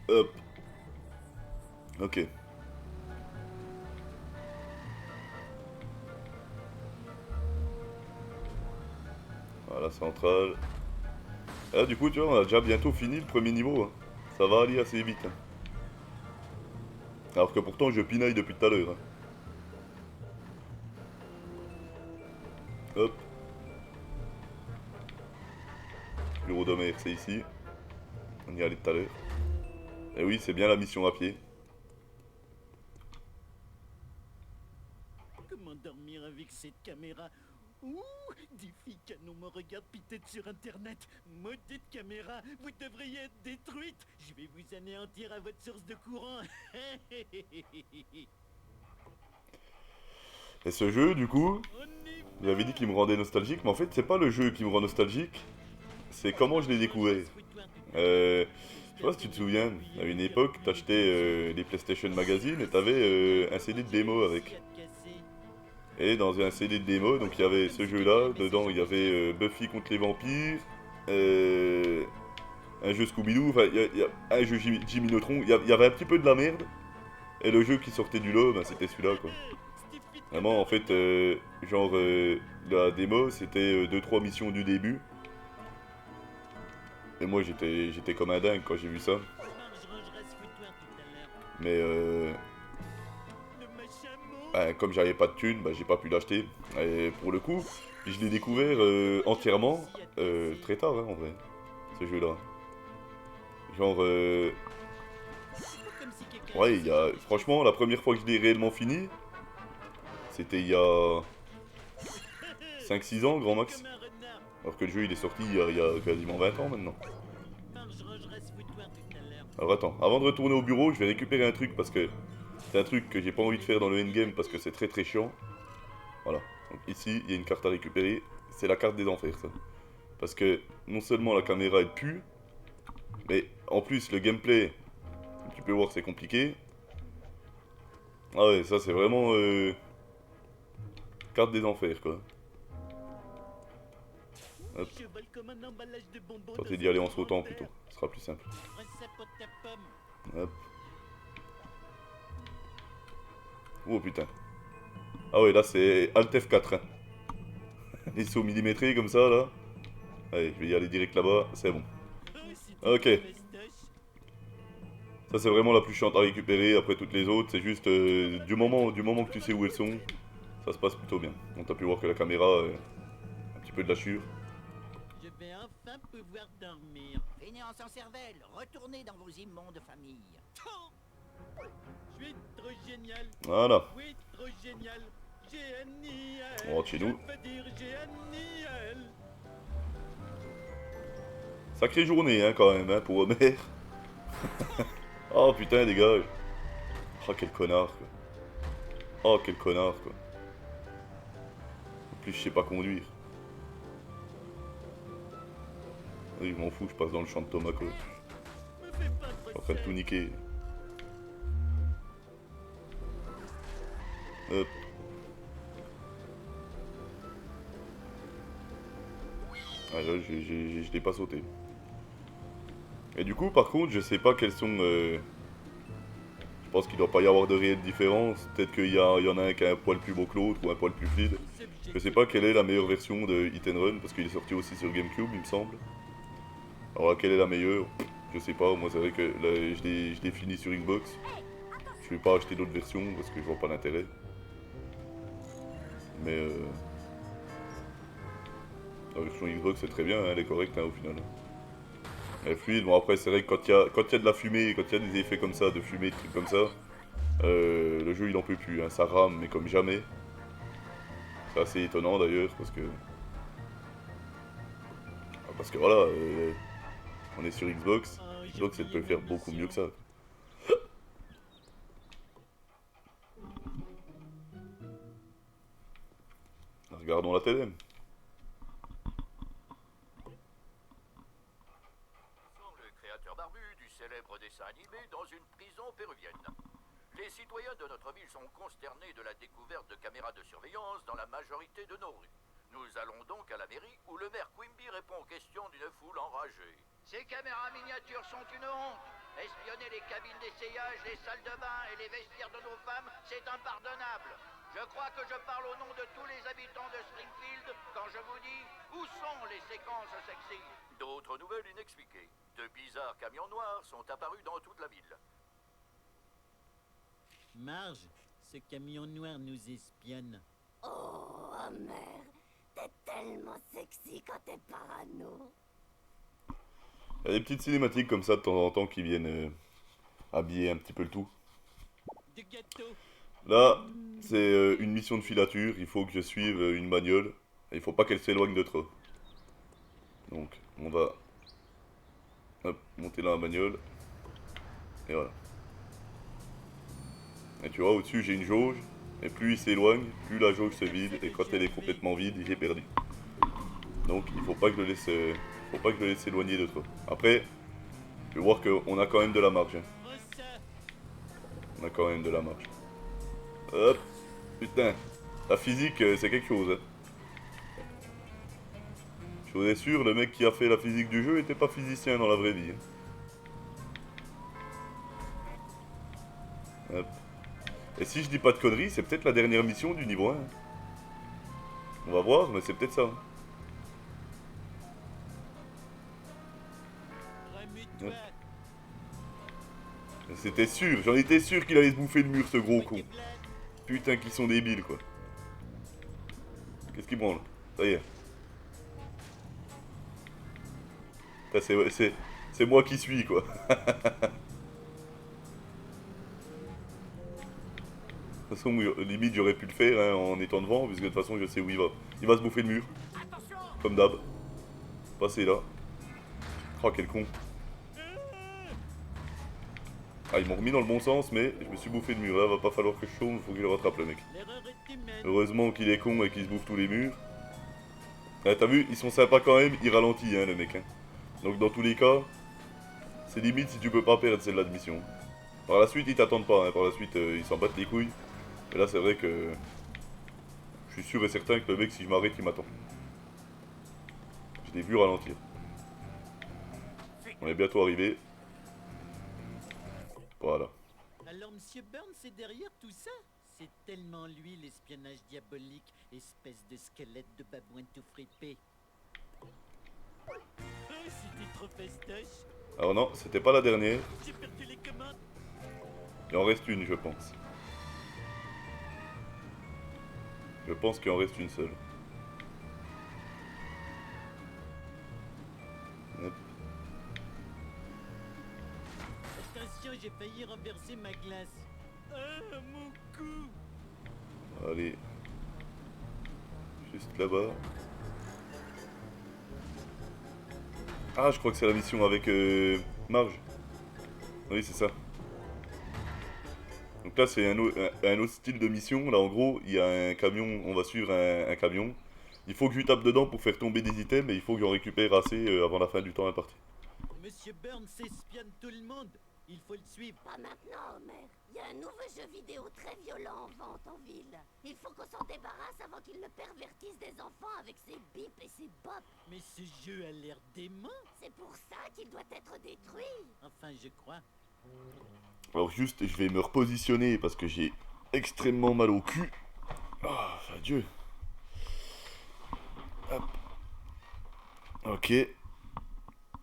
Hop. Ok. Voilà, centrale. Et là, du coup, tu vois, on a déjà bientôt fini le premier niveau. Hein. Ça va aller assez vite. Hein. Alors que pourtant, je pinaille depuis tout à l'heure. Hein. Hop. Bureau d'Homer, c'est ici. On y allait tout à l'heure. Et oui, c'est bien la mission à pied. Comment dormir avec cette caméra? Ouh, des filles canons me regardent peut-être sur internet. Maudite caméra, vous devriez être détruite. Je vais vous anéantir à votre source de courant. Et ce jeu, du coup, j'avais dit qu'il me rendait nostalgique, mais en fait, c'est pas le jeu qui me rend nostalgique, c'est comment je l'ai découvert. Je sais pas si tu te souviens, à une époque, t'achetais des PlayStation Magazine et t'avais un CD de démo avec. Et dans un CD de démo, donc il y avait ce jeu-là, dedans il y avait Buffy contre les vampires, un jeu Scooby-Doo, enfin il y a un jeu Jimmy Neutron, il y avait un petit peu de la merde, et le jeu qui sortait du lot, ben, c'était celui-là quoi. Vraiment en fait, la démo c'était 2-3 missions du début, et moi j'étais comme un dingue quand j'ai vu ça. Mais comme j'avais pas de thunes, bah, j'ai pas pu l'acheter. Et pour le coup, je l'ai découvert entièrement très tard, hein, en vrai, ce jeu-là. Genre, ouais, franchement, la première fois que je l'ai réellement fini, c'était il y a 5-6 ans, grand max. Alors que le jeu, il est sorti il y a quasiment 20 ans maintenant. Alors attends, avant de retourner au bureau, je vais récupérer un truc parce que c'est un truc que j'ai pas envie de faire dans le endgame parce que c'est très très chiant. Voilà, donc ici il y a une carte à récupérer, c'est la carte des enfers ça. Parce que non seulement la caméra elle pue, mais en plus le gameplay, tu peux voir c'est compliqué. Ah ouais, ça c'est vraiment carte des enfers quoi. Hop. Je vole comme un emballage de bonbons. Tentez dans d'y aller un en sautant commentaire. plutôt, ce sera plus simple. Recette pour ta pomme. Hop. Oh putain. Ah ouais, là c'est Alt F4. Hein. Ils sont millimétrés comme ça là. Allez, je vais y aller direct là-bas, c'est bon. Oh, si tu Ok. veux, Festoche. Ça c'est vraiment la plus chiante à récupérer, après toutes les autres, c'est juste du moment que tu sais où elles sont, ça se passe plutôt bien. On t'a pu voir que la caméra, un petit peu de lâchure. Je vais enfin pouvoir dormir. Fainéants sans cervelle, retournez dans vos immondes familles. Je suis trop génial. Voilà. Oui, trop génial. Génial. On rentre chez nous. Je peux dire génial. Sacrée journée hein, quand même, hein, pour Homer. Oh putain, dégage. Oh quel connard quoi. Oh quel connard quoi. En plus je sais pas conduire. Oui, je m'en fous, je passe dans le champ de Thomas quoi. Me fais pas Je suis trop en train de ça. tout niquer. Hop. Ah là, je l'ai pas sauté. Et du coup, par contre, je sais pas quels sont... Je pense qu'il doit pas y avoir de réelle différence. Peut-être qu'il y en a un qui a un poil plus beau que l'autre ou un poil plus fluide. Je sais pas quelle est la meilleure version de Hit and Run, parce qu'il est sorti aussi sur GameCube, il me semble. Alors laquelle est la meilleure? Je sais pas, moi c'est vrai que là, je l'ai fini sur Xbox. Je vais pas acheter d'autres versions parce que je vois pas l'intérêt. Mais la version Xbox c'est très bien, hein, elle est correcte hein, au final. Elle est fluide, bon après c'est vrai que quand il y a de la fumée, quand il y a des effets comme ça, de fumée, de trucs comme ça, le jeu il en peut plus, hein, ça rame mais comme jamais. C'est assez étonnant d'ailleurs parce que... Parce que voilà, on est sur Xbox, Xbox elle peut faire beaucoup mieux que ça. Regardons la télé. Le créateur barbu du célèbre dessin animé dans une prison péruvienne. Les citoyens de notre ville sont consternés de la découverte de caméras de surveillance dans la majorité de nos rues. Nous allons donc à la mairie où le maire Quimby répond aux questions d'une foule enragée. Ces caméras miniatures sont une honte. Espionner les cabines d'essayage, les salles de bain et les vestiaires de nos femmes, c'est impardonnable. Je crois que je parle au nom de tous les habitants de Springfield quand je vous dis où sont les séquences sexy. D'autres nouvelles inexpliquées. De bizarres camions noirs sont apparus dans toute la ville. Marge, ce camion noir nous espionne. Oh, Homer, t'es tellement sexy quand t'es parano. Il y a des petites cinématiques comme ça de temps en temps qui viennent habiller un petit peu le tout. Du gâteau. Là, c'est une mission de filature, il faut que je suive une bagnole. Et il faut pas qu'elle s'éloigne de trop. Donc, on va hop, monter dans la bagnole. Et voilà. Et tu vois, au-dessus, j'ai une jauge. Et plus il s'éloigne, plus la jauge se vide. Et quand elle est complètement vide, j'ai perdu. Donc, il faut pas que je le laisse, faut pas que je le laisse s'éloigner de trop. Après, tu vas voir qu'on a quand même de la marge. Hein. On a quand même de la marge. Hop, putain, la physique c'est quelque chose. Hein. Je suis sûr, le mec qui a fait la physique du jeu était pas physicien dans la vraie vie. Hein. Hop. Et si je dis pas de conneries, c'est peut-être la dernière mission du niveau 1. On va voir, mais c'est peut-être ça. Remue-toi. C'était sûr, j'en étais sûr qu'il allait se bouffer le mur ce gros con. Putain qu'ils sont débiles quoi. Qu'est-ce qu'ils branlent? Ça y est. C'est moi qui suis quoi. De toute façon, limite j'aurais pu le faire hein, en étant devant, puisque de toute façon je sais où il va. Il va se bouffer le mur. Comme d'hab. Passez là. Oh quel con. Ah ils m'ont remis dans le bon sens mais je me suis bouffé le mur. Là va pas falloir que je tourne, faut que je le rattrape le mec. L'erreur est humaine. Heureusement qu'il est con et qu'il se bouffe tous les murs. Ah, t'as vu, ils sont sympas quand même, il ralentit hein le mec. Hein. Donc dans tous les cas, c'est limite si tu peux pas perdre celle-là de mission. Par la suite ils t'attendent pas, hein. Par la suite ils s'en battent les couilles. Et là c'est vrai que je suis sûr et certain que le mec si je m'arrête il m'attend. Je l'ai vu ralentir. On est bientôt arrivé. Voilà. Alors Monsieur Burns est derrière tout ça? C'est tellement lui l'espionnage diabolique, espèce de squelette de babouin tout fripé. Oh, c'était trop fastoche. Alors non, c'était pas la dernière. J'ai perdu les commandes. Il en reste une, je pense. Je pense qu'il en reste une seule. Hop. Attention, j'ai failli renverser ma glace. Ah, mon cou! Allez. Juste là-bas. Ah, je crois que c'est la mission avec Marge. Oui, c'est ça. Donc là, c'est un autre style de mission. Là, en gros, il y a un camion, on va suivre un camion. Il faut que je lui tape dedans pour faire tomber des items, et il faut que j'en récupère assez avant la fin du temps imparti. Monsieur Burns espionne tout le monde. Il faut le suivre. Pas maintenant, Homer. Il y a un nouveau jeu vidéo très violent en vente en ville. Il faut qu'on s'en débarrasse avant qu'il ne pervertisse des enfants avec ses bips et ses bops. Mais ce jeu a l'air dément. C'est pour ça qu'il doit être détruit. Enfin, je crois. Alors juste, je vais me repositionner parce que j'ai extrêmement mal au cul. Ah, adieu. Hop. Ok.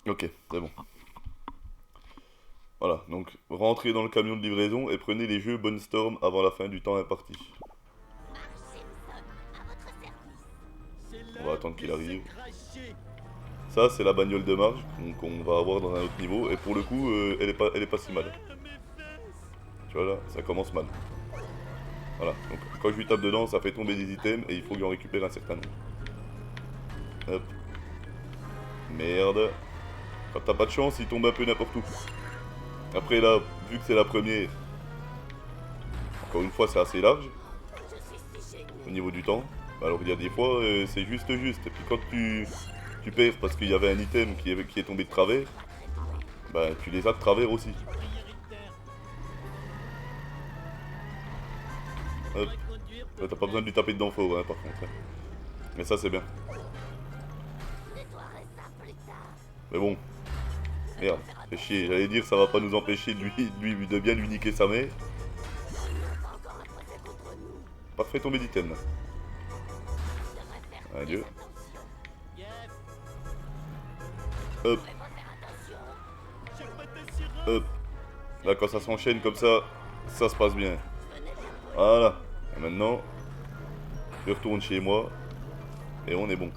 Ok, c'est bon. Voilà, donc rentrez dans le camion de livraison et prenez les jeux Bonne Storm avant la fin du temps imparti. Marge Simpson, à votre service. On va attendre qu'il arrive. Ça, c'est la bagnole de Marge qu'on va avoir dans un autre niveau. Et pour le coup, elle est pas si mal. Tu vois là, ça commence mal. Voilà, donc quand je lui tape dedans, ça fait tomber des items et il faut que j'en récupère un certain nombre. Hop. Merde. Quand t'as pas de chance, il tombe un peu n'importe où. Après là, vu que c'est la première, encore une fois, c'est assez large au niveau du temps. Alors il y a des fois, c'est juste. Et puis quand tu perds parce qu'il y avait un item qui est tombé de travers, bah tu les as de travers aussi. Hop. Là, t'as pas besoin de lui taper dedans fort, hein, par contre. Hein. Mais ça, c'est bien. Mais bon. Merde, fait chier. J'allais dire, ça va pas nous empêcher de bien lui niquer sa mère. Parfait, tombé d'item, là. Adieu. Hop. Hop. Là, quand ça s'enchaîne comme ça se passe bien. Voilà. Et maintenant, je retourne chez moi. Et on est bon.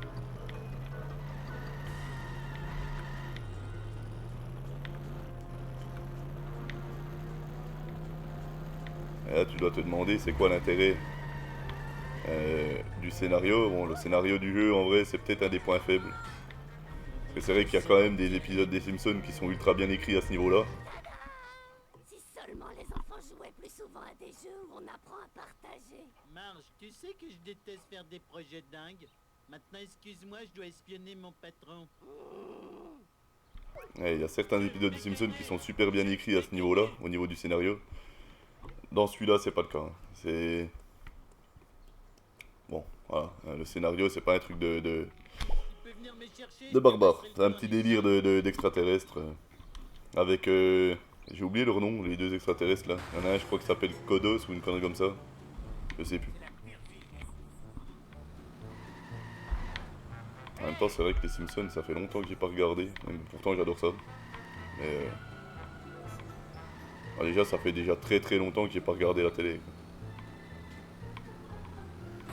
Et là, tu dois te demander, c'est quoi l'intérêt du scénario. Bon, le scénario du jeu, en vrai, c'est peut-être un des points faibles. Parce que c'est vrai qu'il y a quand même des épisodes des Simpsons qui sont ultra bien écrits à ce niveau-là. Si seulement les enfants jouaient plus souvent à des jeux où on apprend à partager. Marge, tu sais que je déteste faire des projets dingues. Maintenant, excuse-moi, je dois espionner mon patron. Il y a certains épisodes des Simpsons qui sont super bien écrits à ce niveau-là, au niveau du scénario. Dans celui-là, c'est pas le cas. Hein. C'est... Bon, voilà. Le scénario, c'est pas un truc de barbare. C'est un petit délire d'extraterrestre. Avec... J'ai oublié leur nom, les deux extraterrestres là. Il y en a un, je crois, qui s'appelle Kodos ou une connerie comme ça. Je sais plus. En même temps, c'est vrai que les Simpsons, ça fait longtemps que j'ai pas regardé. Même pourtant, j'adore ça. Mais... Ah, déjà, ça fait déjà très longtemps que j'ai pas regardé la télé.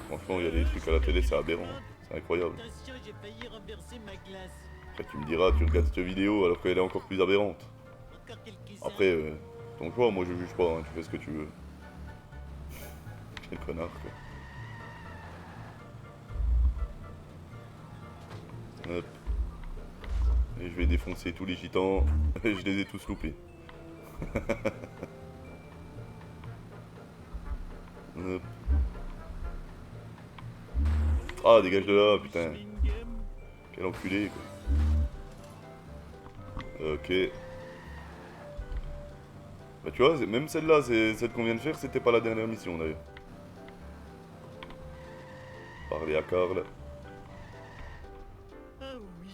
Franchement, il y a des trucs à la télé, c'est aberrant. C'est incroyable. Après, tu me diras, tu regardes cette vidéo alors qu'elle est encore plus aberrante. Après, ton choix, moi je juge pas, hein, tu fais ce que tu veux. Quel connard, quoi. Hop. Et je vais défoncer tous les gitans. Et je les ai tous loupés. Hop. Ah, dégage de là, putain. Quel enculé, quoi. Ok. Bah tu vois, même celle-là, celle qu'on vient de faire, c'était pas la dernière mission d'ailleurs. Parler à Carl. Ah oui,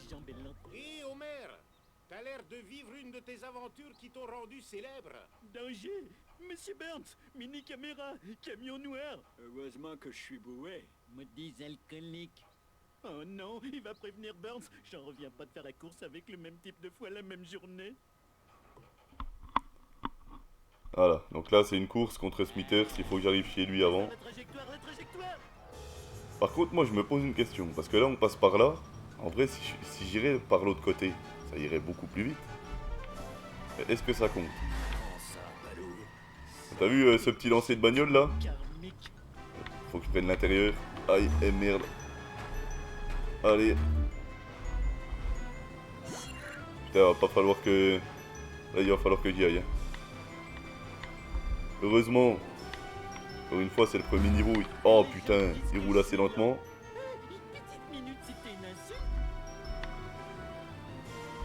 chambellan. Hé, Homer, t'as l'air de vivre une de tes aventures qui t'ont rendu célèbre. Danger! Monsieur Burns, mini caméra, camion noir. Heureusement que je suis bourré. Maudits alcooliques. Oh non, il va prévenir Burns. J'en reviens pas de faire la course avec le même type de fois la même journée. Voilà, donc là c'est une course contre Smithers, il faut que j'arrive chez lui avant. La trajectoire, la trajectoire! Par contre, moi je me pose une question, parce que là on passe par là. En vrai, si j'irais par l'autre côté, ça irait beaucoup plus vite. Mais est-ce que ça compte? T'as vu ce petit lancer de bagnole là? Karmique. Faut que je prenne l'intérieur. Aïe, et merde. Allez. Putain, va pas falloir que... Là, il va falloir que j'y aille. Hein. Heureusement. Pour une fois, c'est le premier niveau. Oh putain, il roule assez lentement. Une petite minute, c'était une insulte.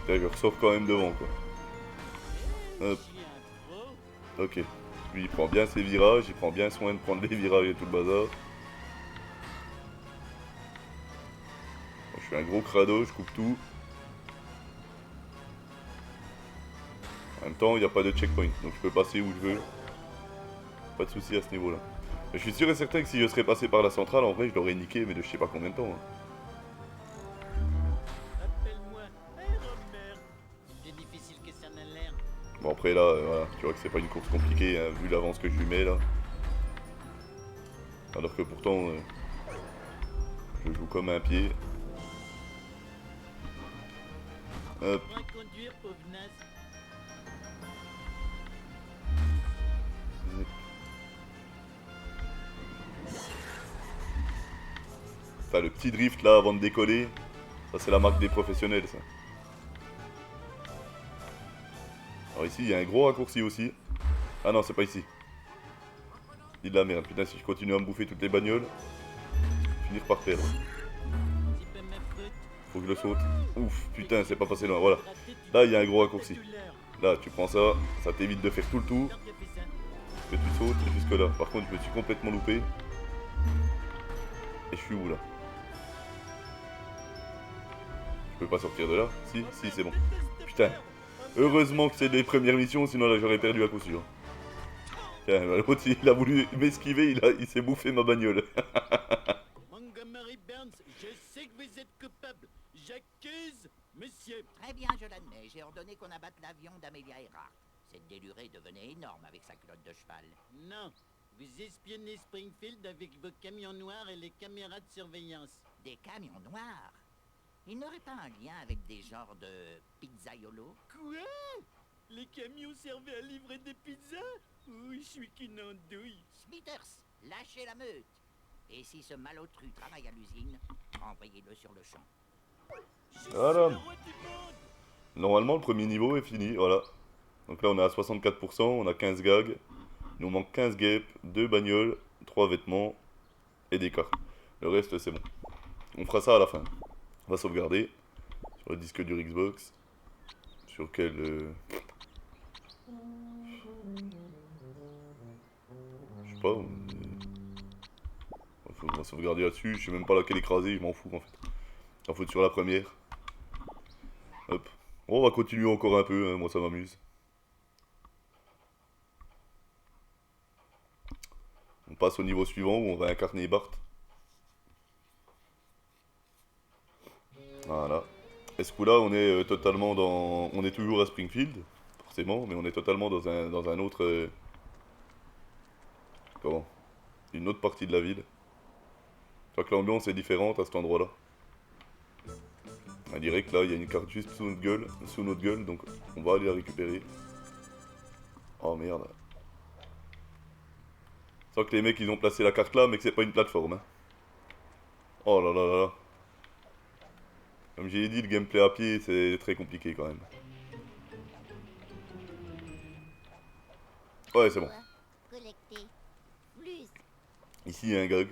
Putain, je ressors quand même devant quoi. Hop. Je suis un pro. Ok. Lui, il prend bien ses virages, il prend bien soin de prendre les virages et tout le bazar. Moi, je suis un gros crado, je coupe tout. En même temps, il n'y a pas de checkpoint, donc je peux passer où je veux. Pas de soucis à ce niveau-là. Mais je suis sûr et certain que si je serais passé par la centrale, en vrai, je l'aurais niqué, mais de je sais pas combien de temps. Hein. Appelle-moi Homer. C'est difficile que ça n'a l'air. Bon, après, là, voilà, tu vois que c'est pas une course compliquée, hein, vu l'avance que je lui mets, là. Alors que pourtant, je joue comme un pied. Hop. Va conduire, pauvre naze. Enfin, le petit drift là avant de décoller, ça c'est la marque des professionnels ça. Alors ici il y a un gros raccourci aussi. Ah non, c'est pas ici. Dis de la merde, putain, si je continue à me bouffer toutes les bagnoles, je vais finir par perdre. C'est pas ma faute. Faut que je le saute. Ouf, putain, c'est pas passé loin, voilà. Là il y a un gros raccourci. Là tu prends ça, ça t'évite de faire tout le tour. Que tu sautes jusque là. Par contre je me suis complètement loupé. Et je suis où là? Je peux pas sortir de là? Si, si, c'est bon. Putain. Heureusement que c'est les premières missions, sinon là j'aurais perdu à coup sûr. Tiens, l'autre il a voulu m'esquiver, il s'est bouffé ma bagnole. Montgomery Burns, je sais que vous êtes coupable. J'accuse, monsieur. Très bien, je l'admets. J'ai ordonné qu'on abatte l'avion d'Amelia Earhart. Cette délurée devenait énorme avec sa culotte de cheval. Non, vous espionnez Springfield avec vos camions noirs et les caméras de surveillance. Des camions noirs? Il n'aurait pas un lien avec des genres de pizzaiolo? Quoi? Les camions servaient à livrer des pizzas? Oui, je suis qu'une andouille. Smithers, lâchez la meute. Et si ce malotru travaille à l'usine, envoyez-le sur le champ. Voilà. Normalement le premier niveau est fini, voilà. Donc là on est à 64%, on a 15 gags. Il nous manque 15 guêpes, 2 bagnoles, 3 vêtements et des cartes. Le reste c'est bon. On fera ça à la fin. On va sauvegarder sur le disque dur Xbox. Sur quel... Je sais pas. On va sauvegarder là-dessus. Je sais même pas laquelle écraser, je m'en fous en fait. On va foutre sur la première. Hop. Bon, on va continuer encore un peu, hein, moi ça m'amuse. On passe au niveau suivant où on va incarner Bart. Voilà. Et ce coup-là, on est totalement dans... On est toujours à Springfield, forcément, mais on est totalement dans un autre... Comment? Une autre partie de la ville. Je crois que l'ambiance est différente à cet endroit-là. On dirait que là, il y a une carte juste sous notre gueule, donc on va aller la récupérer. Oh merde. Je sens que les mecs, ils ont placé la carte là, mais que c'est pas une plateforme. Hein. Oh là là là là. Comme j'ai dit, le gameplay à pied, c'est très compliqué quand même. Ouais, c'est bon. Collecter. Plus. Ici, il y a un gag.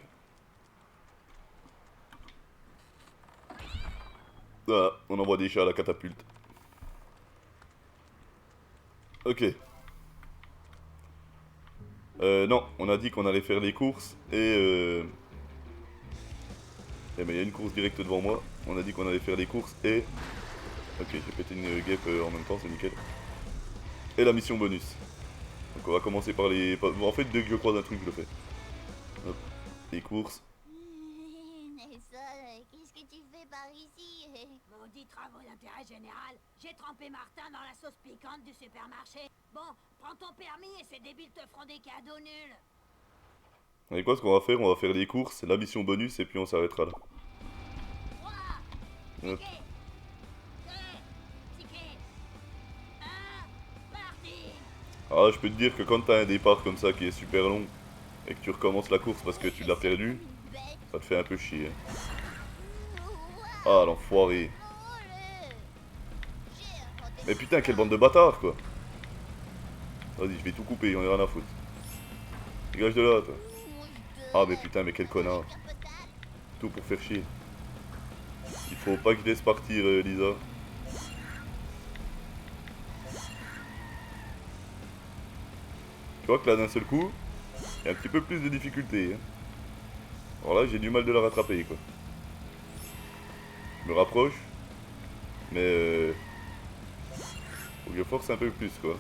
Voilà, on envoie des chats à la catapulte. Ok. Non, on a dit qu'on allait faire les courses et Eh ben il y a une course directe devant moi. On a dit qu'on allait faire les courses et... Ok, j'ai pété une guêpe en même temps, c'est nickel. Et la mission bonus. Donc on va commencer par les... En fait, dès que je croise un truc, je le fais. Hop, les courses. Nelson, qu'est-ce que tu fais par ici? Maudit travaux d'intérêt général, j'ai trempé Martin dans la sauce piquante du supermarché. Bon, prends ton permis et ces débiles te feront des cadeaux nuls. Vous savez quoi, ce qu'on va faire? On va faire les courses, la mission bonus et puis on s'arrêtera là. 3, Hop. ticket, 2, ticket, 1, parti. Ah, je peux te dire que quand t'as un départ comme ça qui est super long et que tu recommences la course parce que tu l'as perdu, ça te fait un peu chier. Ah, l'enfoiré. Mais putain, quelle bande de bâtards, quoi. Vas-y, je vais tout couper, j'en ai rien à foutre. Dégage de là, toi. Ah, mais putain, mais quel connard. Tout pour faire chier. Il faut pas que je laisse partir, Lisa. Tu vois que là, d'un seul coup, il y a un petit peu plus de difficulté. Hein. Alors là, j'ai du mal de la rattraper, quoi. Je me rapproche. Mais... faut que je force un peu plus, quoi.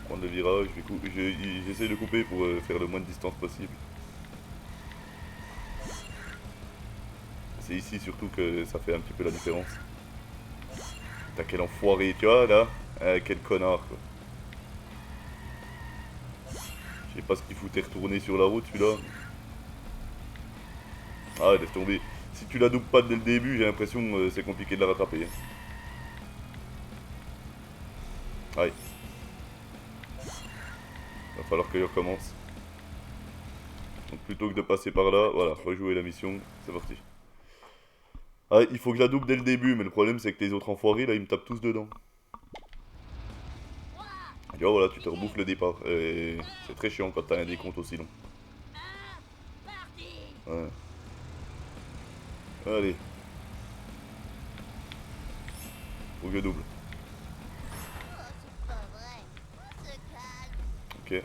Prendre le virage, j'essaie de couper pour faire le moins de distance possible. C'est ici surtout que ça fait un petit peu la différence. Putain, quel enfoiré, tu vois, là. Quel connard, quoi. Je sais pas ce qu'il foutait retourner sur la route, celui-là. Ah, laisse tomber. Si tu la doubles pas dès le début, j'ai l'impression que c'est compliqué de la rattraper. Hein. Aïe. Va falloir que je recommence. Donc plutôt que de passer par là, voilà, rejouer la mission, c'est parti. Ah, il faut que je la double dès le début, mais le problème c'est que les autres enfoirés, là, ils me tapent tous dedans. Tu vois, voilà, tu te rebouffes le départ. Et c'est très chiant quand t'as un décompte aussi long. Ouais. Allez. Faut que je double. Ok.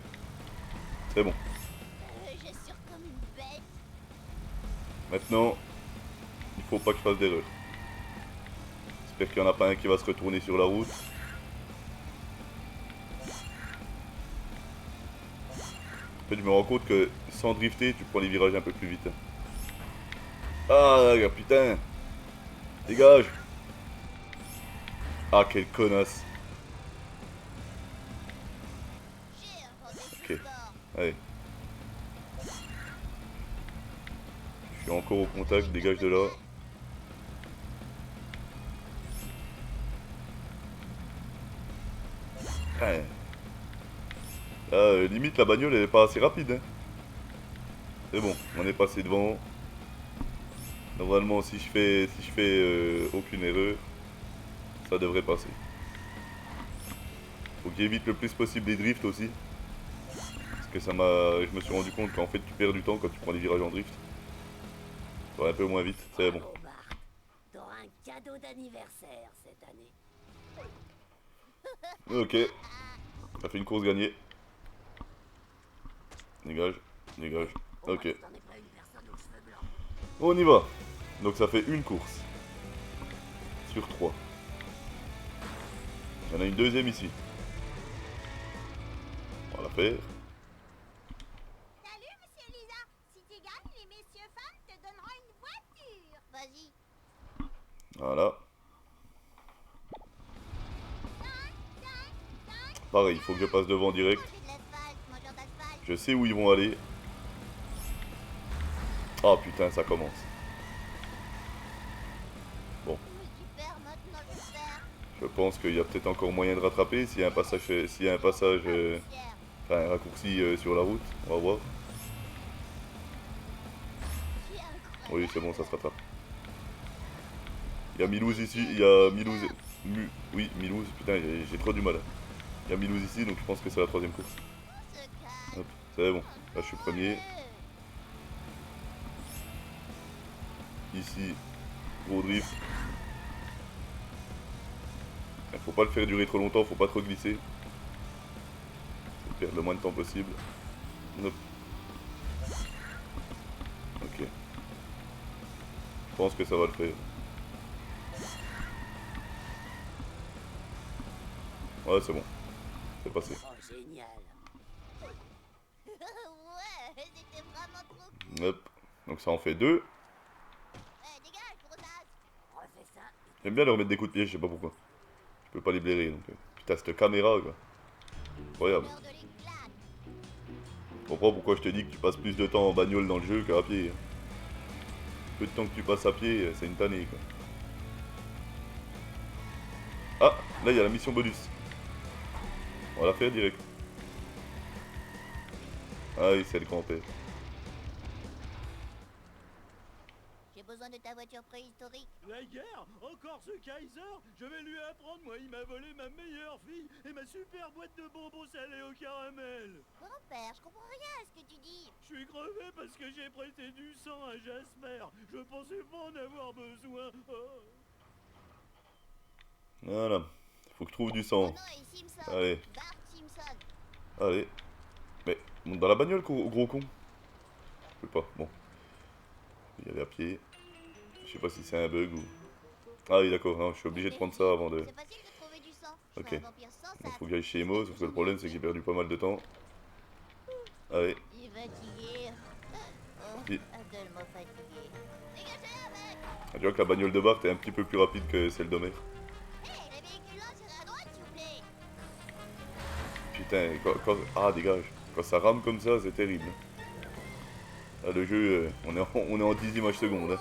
C'est bon. J'assure comme une bête. Maintenant, il faut pas que je fasse d'erreur. J'espère qu'il n'y en a pas un qui va se retourner sur la route. En fait, je me rends compte que sans drifter, tu prends les virages un peu plus vite. Ah, putain. Dégage. Ah, quelle connasse. Ok. Allez. Je suis encore au contact, dégage de là. Ouais. Là, limite la bagnole elle est pas assez rapide. Hein. C'est bon, on est passé devant. Normalement si je fais aucune erreur, ça devrait passer. Faut que j'évite le plus possible les drifts aussi. Parce que je me suis rendu compte qu'en fait tu perds du temps quand tu prends les virages en drift. Ça va un peu moins vite, c'est bon. T'auras un cadeau d'anniversaire cette année. Ok. Ça fait une course gagnée. Dégage, dégage. Ok. On y va. Donc ça fait une course. Sur 3. Il y en a une deuxième ici. On va la faire. Salut, monsieur Lisa. Si tu gagnes, les messieurs femmes te donneront une voiture. Vas-y. Voilà. Pareil, il faut que je passe devant direct. Je sais où ils vont aller. Ah putain, ça commence. Bon. Je pense qu'il y a peut-être encore moyen de rattraper s'il y a un passage, enfin un raccourci sur la route. On va voir. Oui, c'est bon, ça se rattrape. Il y a Milouz ici, il y a Milouz. Oui, Milouz, putain, j'ai trop du mal. Il y a Milouz ici, donc je pense que c'est la troisième course. Hop, c'est bon. Là, je suis premier. Ici, gros drift. Il faut pas le faire durer trop longtemps, faut pas trop glisser. Faut perdre le moins de temps possible. Hop. Ok. pense que ça va le faire. Ouais, c'est bon. C'est passé. Oh, génial. Ouais, c'était vraiment trop cool. Hop. Donc ça en fait 2. Dégage, gros as. Refais ça. J'aime bien leur mettre des coups de pied, je sais pas pourquoi. Je peux pas les blairer donc. Putain, cette caméra quoi. Incroyable. L'heure de l'éclat. Je comprends pourquoi je te dis que tu passes plus de temps en bagnole dans le jeu qu'à pied. Peu de temps que tu passes à pied, c'est une tannée quoi. Ah, là il y a la mission bonus. On va la faire direct. Ah oui, c'est le campé. J'ai besoin de ta voiture préhistorique. La guerre? Encore ce Kaiser? Je vais lui apprendre, moi, il m'a volé ma meilleure fille et ma super boîte de bonbons salés au caramel. Grand-père, je comprends rien à ce que tu dis. Je suis crevé parce que j'ai prêté du sang à Jasper. Je pensais pas en avoir besoin. Oh. Voilà. Faut que je trouve du Mon sang. nom est Simpson. Allez. Bart Simpson. Allez. Mais, monte dans la bagnole, gros con. Je peux pas, bon. Je vais y aller à pied. Je sais pas si c'est un bug ou... Ah oui, d'accord, non, je suis obligé de prendre ça avant de... C'est facile de trouver du sang. Je Ok. suis un vampire sans Donc ça. faut que j'aille chez Emo, sauf que le problème c'est que j'ai perdu pas mal de temps. Allez. Il est fatigué. Oh, Vite. tellement fatigué. Dégagez, mec. Tu vois que la bagnole de Bart est un petit peu plus rapide que celle d'Homer. Hé, les véhicules là, tirez à droite, s'il vous plaît. Putain, Ah, dégage. Quand ça rame comme ça, c'est terrible. Là, le jeu, on est en 10 images secondes. Hein.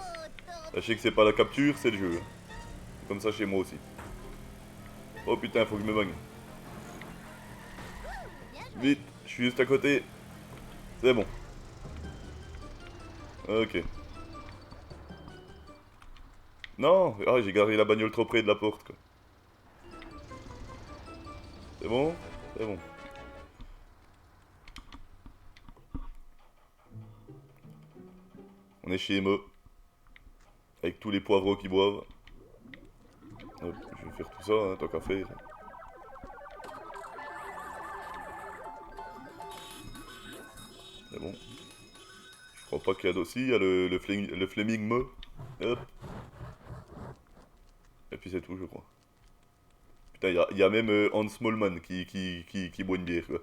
Sachez que c'est pas la capture, c'est le jeu. Hein. C'est comme ça chez moi aussi. Oh putain, faut que je me bagne. Vite, je suis juste à côté. C'est bon. Ok. Non, ah, j'ai garé la bagnole trop près de la porte, quoi. C'est bon? C'est bon. On est chez Emo. Avec tous les poivreaux qui boivent. Hop, je vais faire tout ça, hein, tant qu'à faire. C'est bon. Je crois pas qu'il y a d'aussi, il y a le Fleming Mo. Hop. Et puis c'est tout, je crois. Putain, il y a même Hans Smallman qui boit une bière, quoi.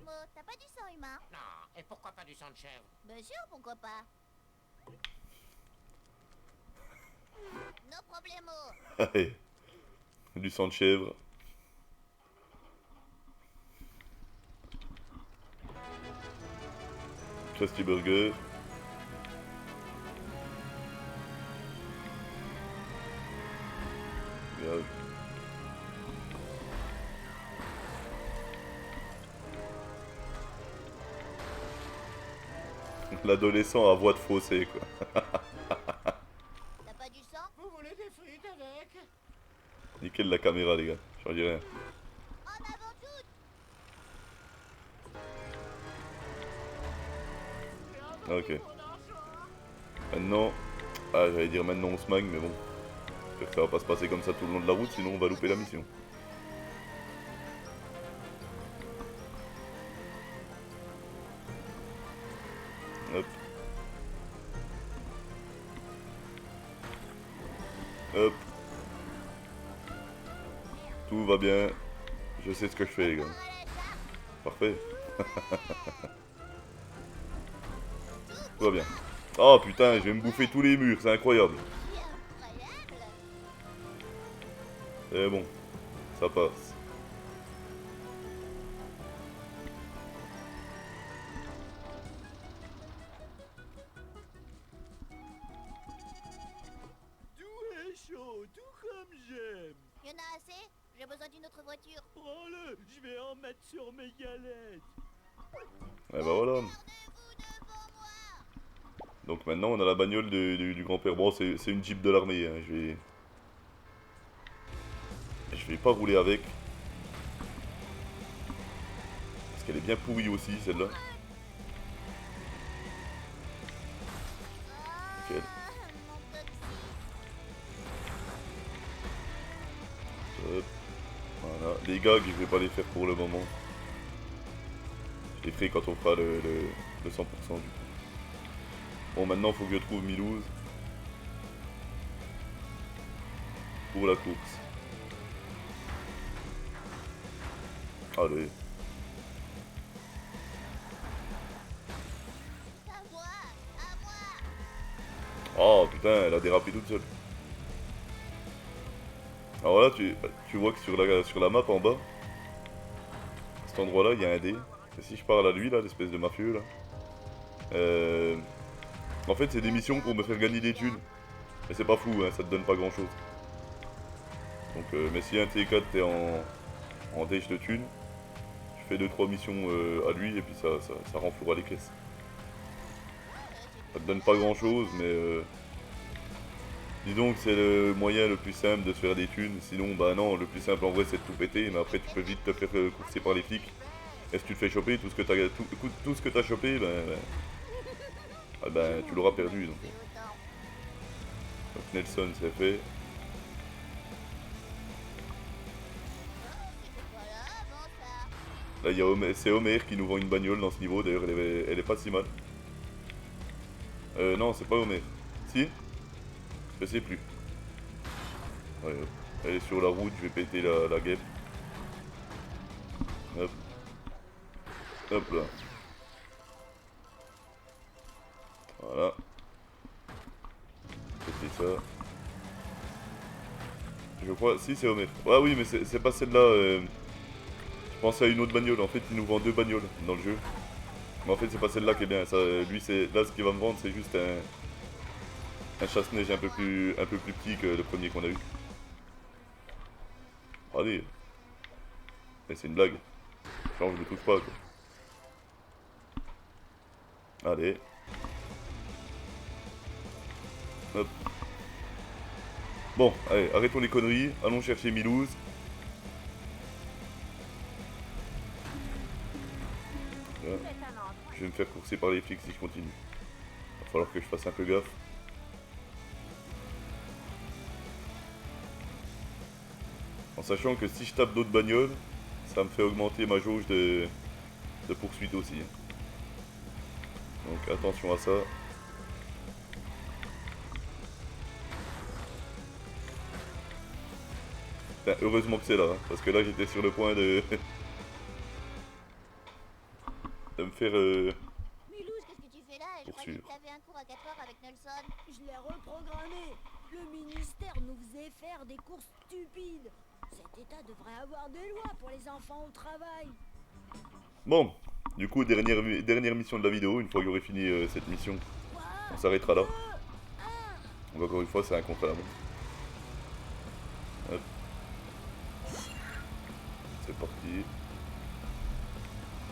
Mo, t'as pas du sang humain? Non, et pourquoi pas du sang de chèvre? Bien sûr, pourquoi pas? No problemo. Allez. Du sang de chèvre. Krusty Burger. Regarde. L'adolescent à voix de fossé, quoi. T'as pas du sang? Vous voulez des frites avec? Nickel la caméra, les gars. J'en dis rien. En avant toutes. Ok. Maintenant... Ah, j'allais dire maintenant on se magne, mais bon. J'espère que ça va pas se passer comme ça tout le long de la route, sinon on va louper la mission. Hop. Hop. Tout va bien. Je sais ce que je fais, les gars. Parfait. Tout va bien. Oh putain, je vais me bouffer tous les murs, c'est incroyable. C'est bon, ça passe. Tout est chaud, tout comme j'aime. Y'en a assez? J'ai besoin d'une autre voiture. Prends-le, je vais en mettre sur mes galettes. Et bah voilà. Regardez-vous devant moi. Donc maintenant on a la bagnole du grand-père. Bon, c'est une Jeep de l'armée, hein. Je vais pas rouler avec. Parce qu'elle est bien pourrie aussi, celle-là. Nickel. Mon toxique. Hop. Voilà. Les gags, je vais pas les faire pour le moment. Je les ferai quand on fera le 100% du coup. Bon, maintenant, faut que je trouve Milouz. Pour la course. Allez. À moi, à moi. Oh putain, elle a dérapé toute seule. Alors là, tu vois que sur la map en bas, à cet endroit-là, il y a un dé. Et si je parle à lui, là, l'espèce de mafieux, là. En fait, c'est des missions pour me faire gagner des thunes. Mais c'est pas fou, hein, ça te donne pas grand-chose. Donc, mais si un T4 t'es en déche de thunes, tu fais 2-3 missions à lui et puis ça renflouera les caisses. Ça te donne pas grand-chose, mais disons que c'est le moyen le plus simple de se faire des thunes. Sinon, bah non, le plus simple en vrai c'est de tout péter, mais après tu peux vite te faire courser par les flics. Et si tu te fais choper, tout ce que t'as chopé, ben, tu l'auras perdu. Donc Nelson c'est fait. Là, c'est Homer qui nous vend une bagnole dans ce niveau, d'ailleurs elle est pas si mal. Non, c'est pas Homer. Si? Je sais plus. Ouais, elle est sur la route, je vais péter la guêpe. Hop. Hop là. Voilà. Péter ça. Je crois, si c'est Homer. Ouais, oui, mais c'est pas celle-là. Je pense à une autre bagnole. En fait, il nous vend 2 bagnoles dans le jeu. Mais en fait, c'est pas celle-là qui est bien. Ça, lui, là, ce qu'il va me vendre, c'est juste un chasse-neige un peu plus petit que le premier qu'on a eu. Allez. Mais c'est une blague. Genre, je le touche pas, quoi. Allez. Hop. Bon, allez, arrêtons les conneries. Allons chercher Milouz. Je vais me faire courser par les flics si je continue. Il va falloir que je fasse un peu gaffe. En sachant que si je tape d'autres bagnoles, ça me fait augmenter ma jauge de poursuite aussi. Donc attention à ça. Enfin, heureusement que c'est là, hein, parce que là j'étais sur le point de me faire Milouz, qu'est-ce que tu fais là? Je croyais que t'avais un cours à 4h avec Nelson. Je l'ai reprogrammé. Le ministère nous faisait faire des courses stupides. Cet état devrait avoir des lois pour les enfants au travail. Bon, du coup, dernière mission de la vidéo. Une fois que j'aurai fini cette mission, on s'arrêtera là. Donc encore une fois, c'est un compte à la montre. Hop. C'est parti.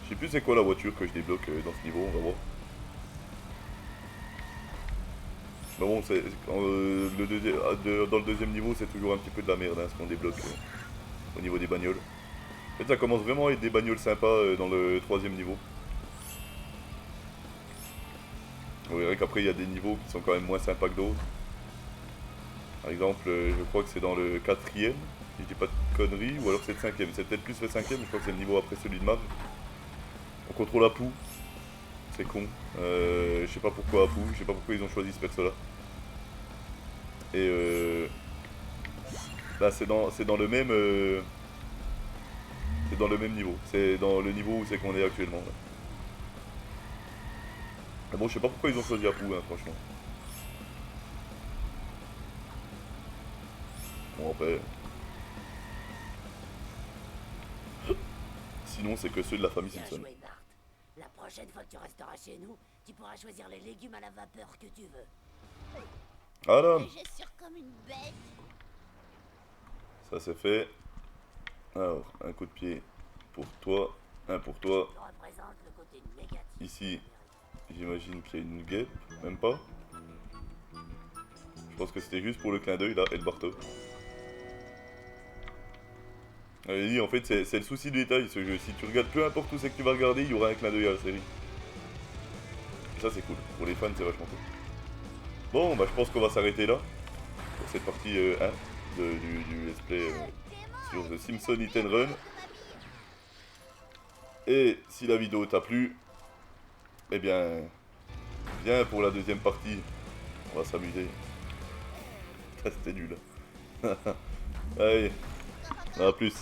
Je sais plus c'est quoi la voiture que je débloque dans ce niveau, on va voir. Mais bon, dans le deuxième niveau, c'est toujours un petit peu de la merde, hein, ce qu'on débloque au niveau des bagnoles. En fait, ça commence vraiment à être des bagnoles sympas dans le troisième niveau. Vous verrez qu'après, il y a des niveaux qui sont quand même moins sympas que d'autres. Par exemple, je crois que c'est dans le quatrième, si je dis pas de conneries, ou alors c'est le cinquième. C'est peut-être plus le cinquième, je crois que c'est le niveau après celui de Marge. On contrôle Apu. C'est con. Je sais pas pourquoi Apu, je sais pas pourquoi ils ont choisi ce perso là. Et là c'est dans le même c'est dans le même niveau. C'est dans le niveau où c'est qu'on est actuellement. Là. Mais bon, je sais pas pourquoi ils ont choisi Apu, hein, franchement. Bon après. Sinon c'est que ceux de la famille Simpson. La prochaine fois que tu resteras chez nous, tu pourras choisir les légumes à la vapeur que tu veux. Ah là. Je suis comme une bête. Ça c'est fait. Alors, un coup de pied pour toi, un pour toi. Ici, j'imagine qu'il y a une guêpe, même pas. Je pense que c'était juste pour le clin d'œil là, et le barteau. Et en fait, c'est le souci de détail ce jeu. Si tu regardes peu importe où c'est que tu vas regarder, il y aura un clin d'œil à la série. Et ça, c'est cool. Pour les fans, c'est vachement cool. Bon, bah, je pense qu'on va s'arrêter là. Pour cette partie 1 du let's play sur The Simpsons Hit and Run. Et si la vidéo t'a plu, eh bien, Viens pour la deuxième partie. On va s'amuser. C'était nul. Allez, à plus.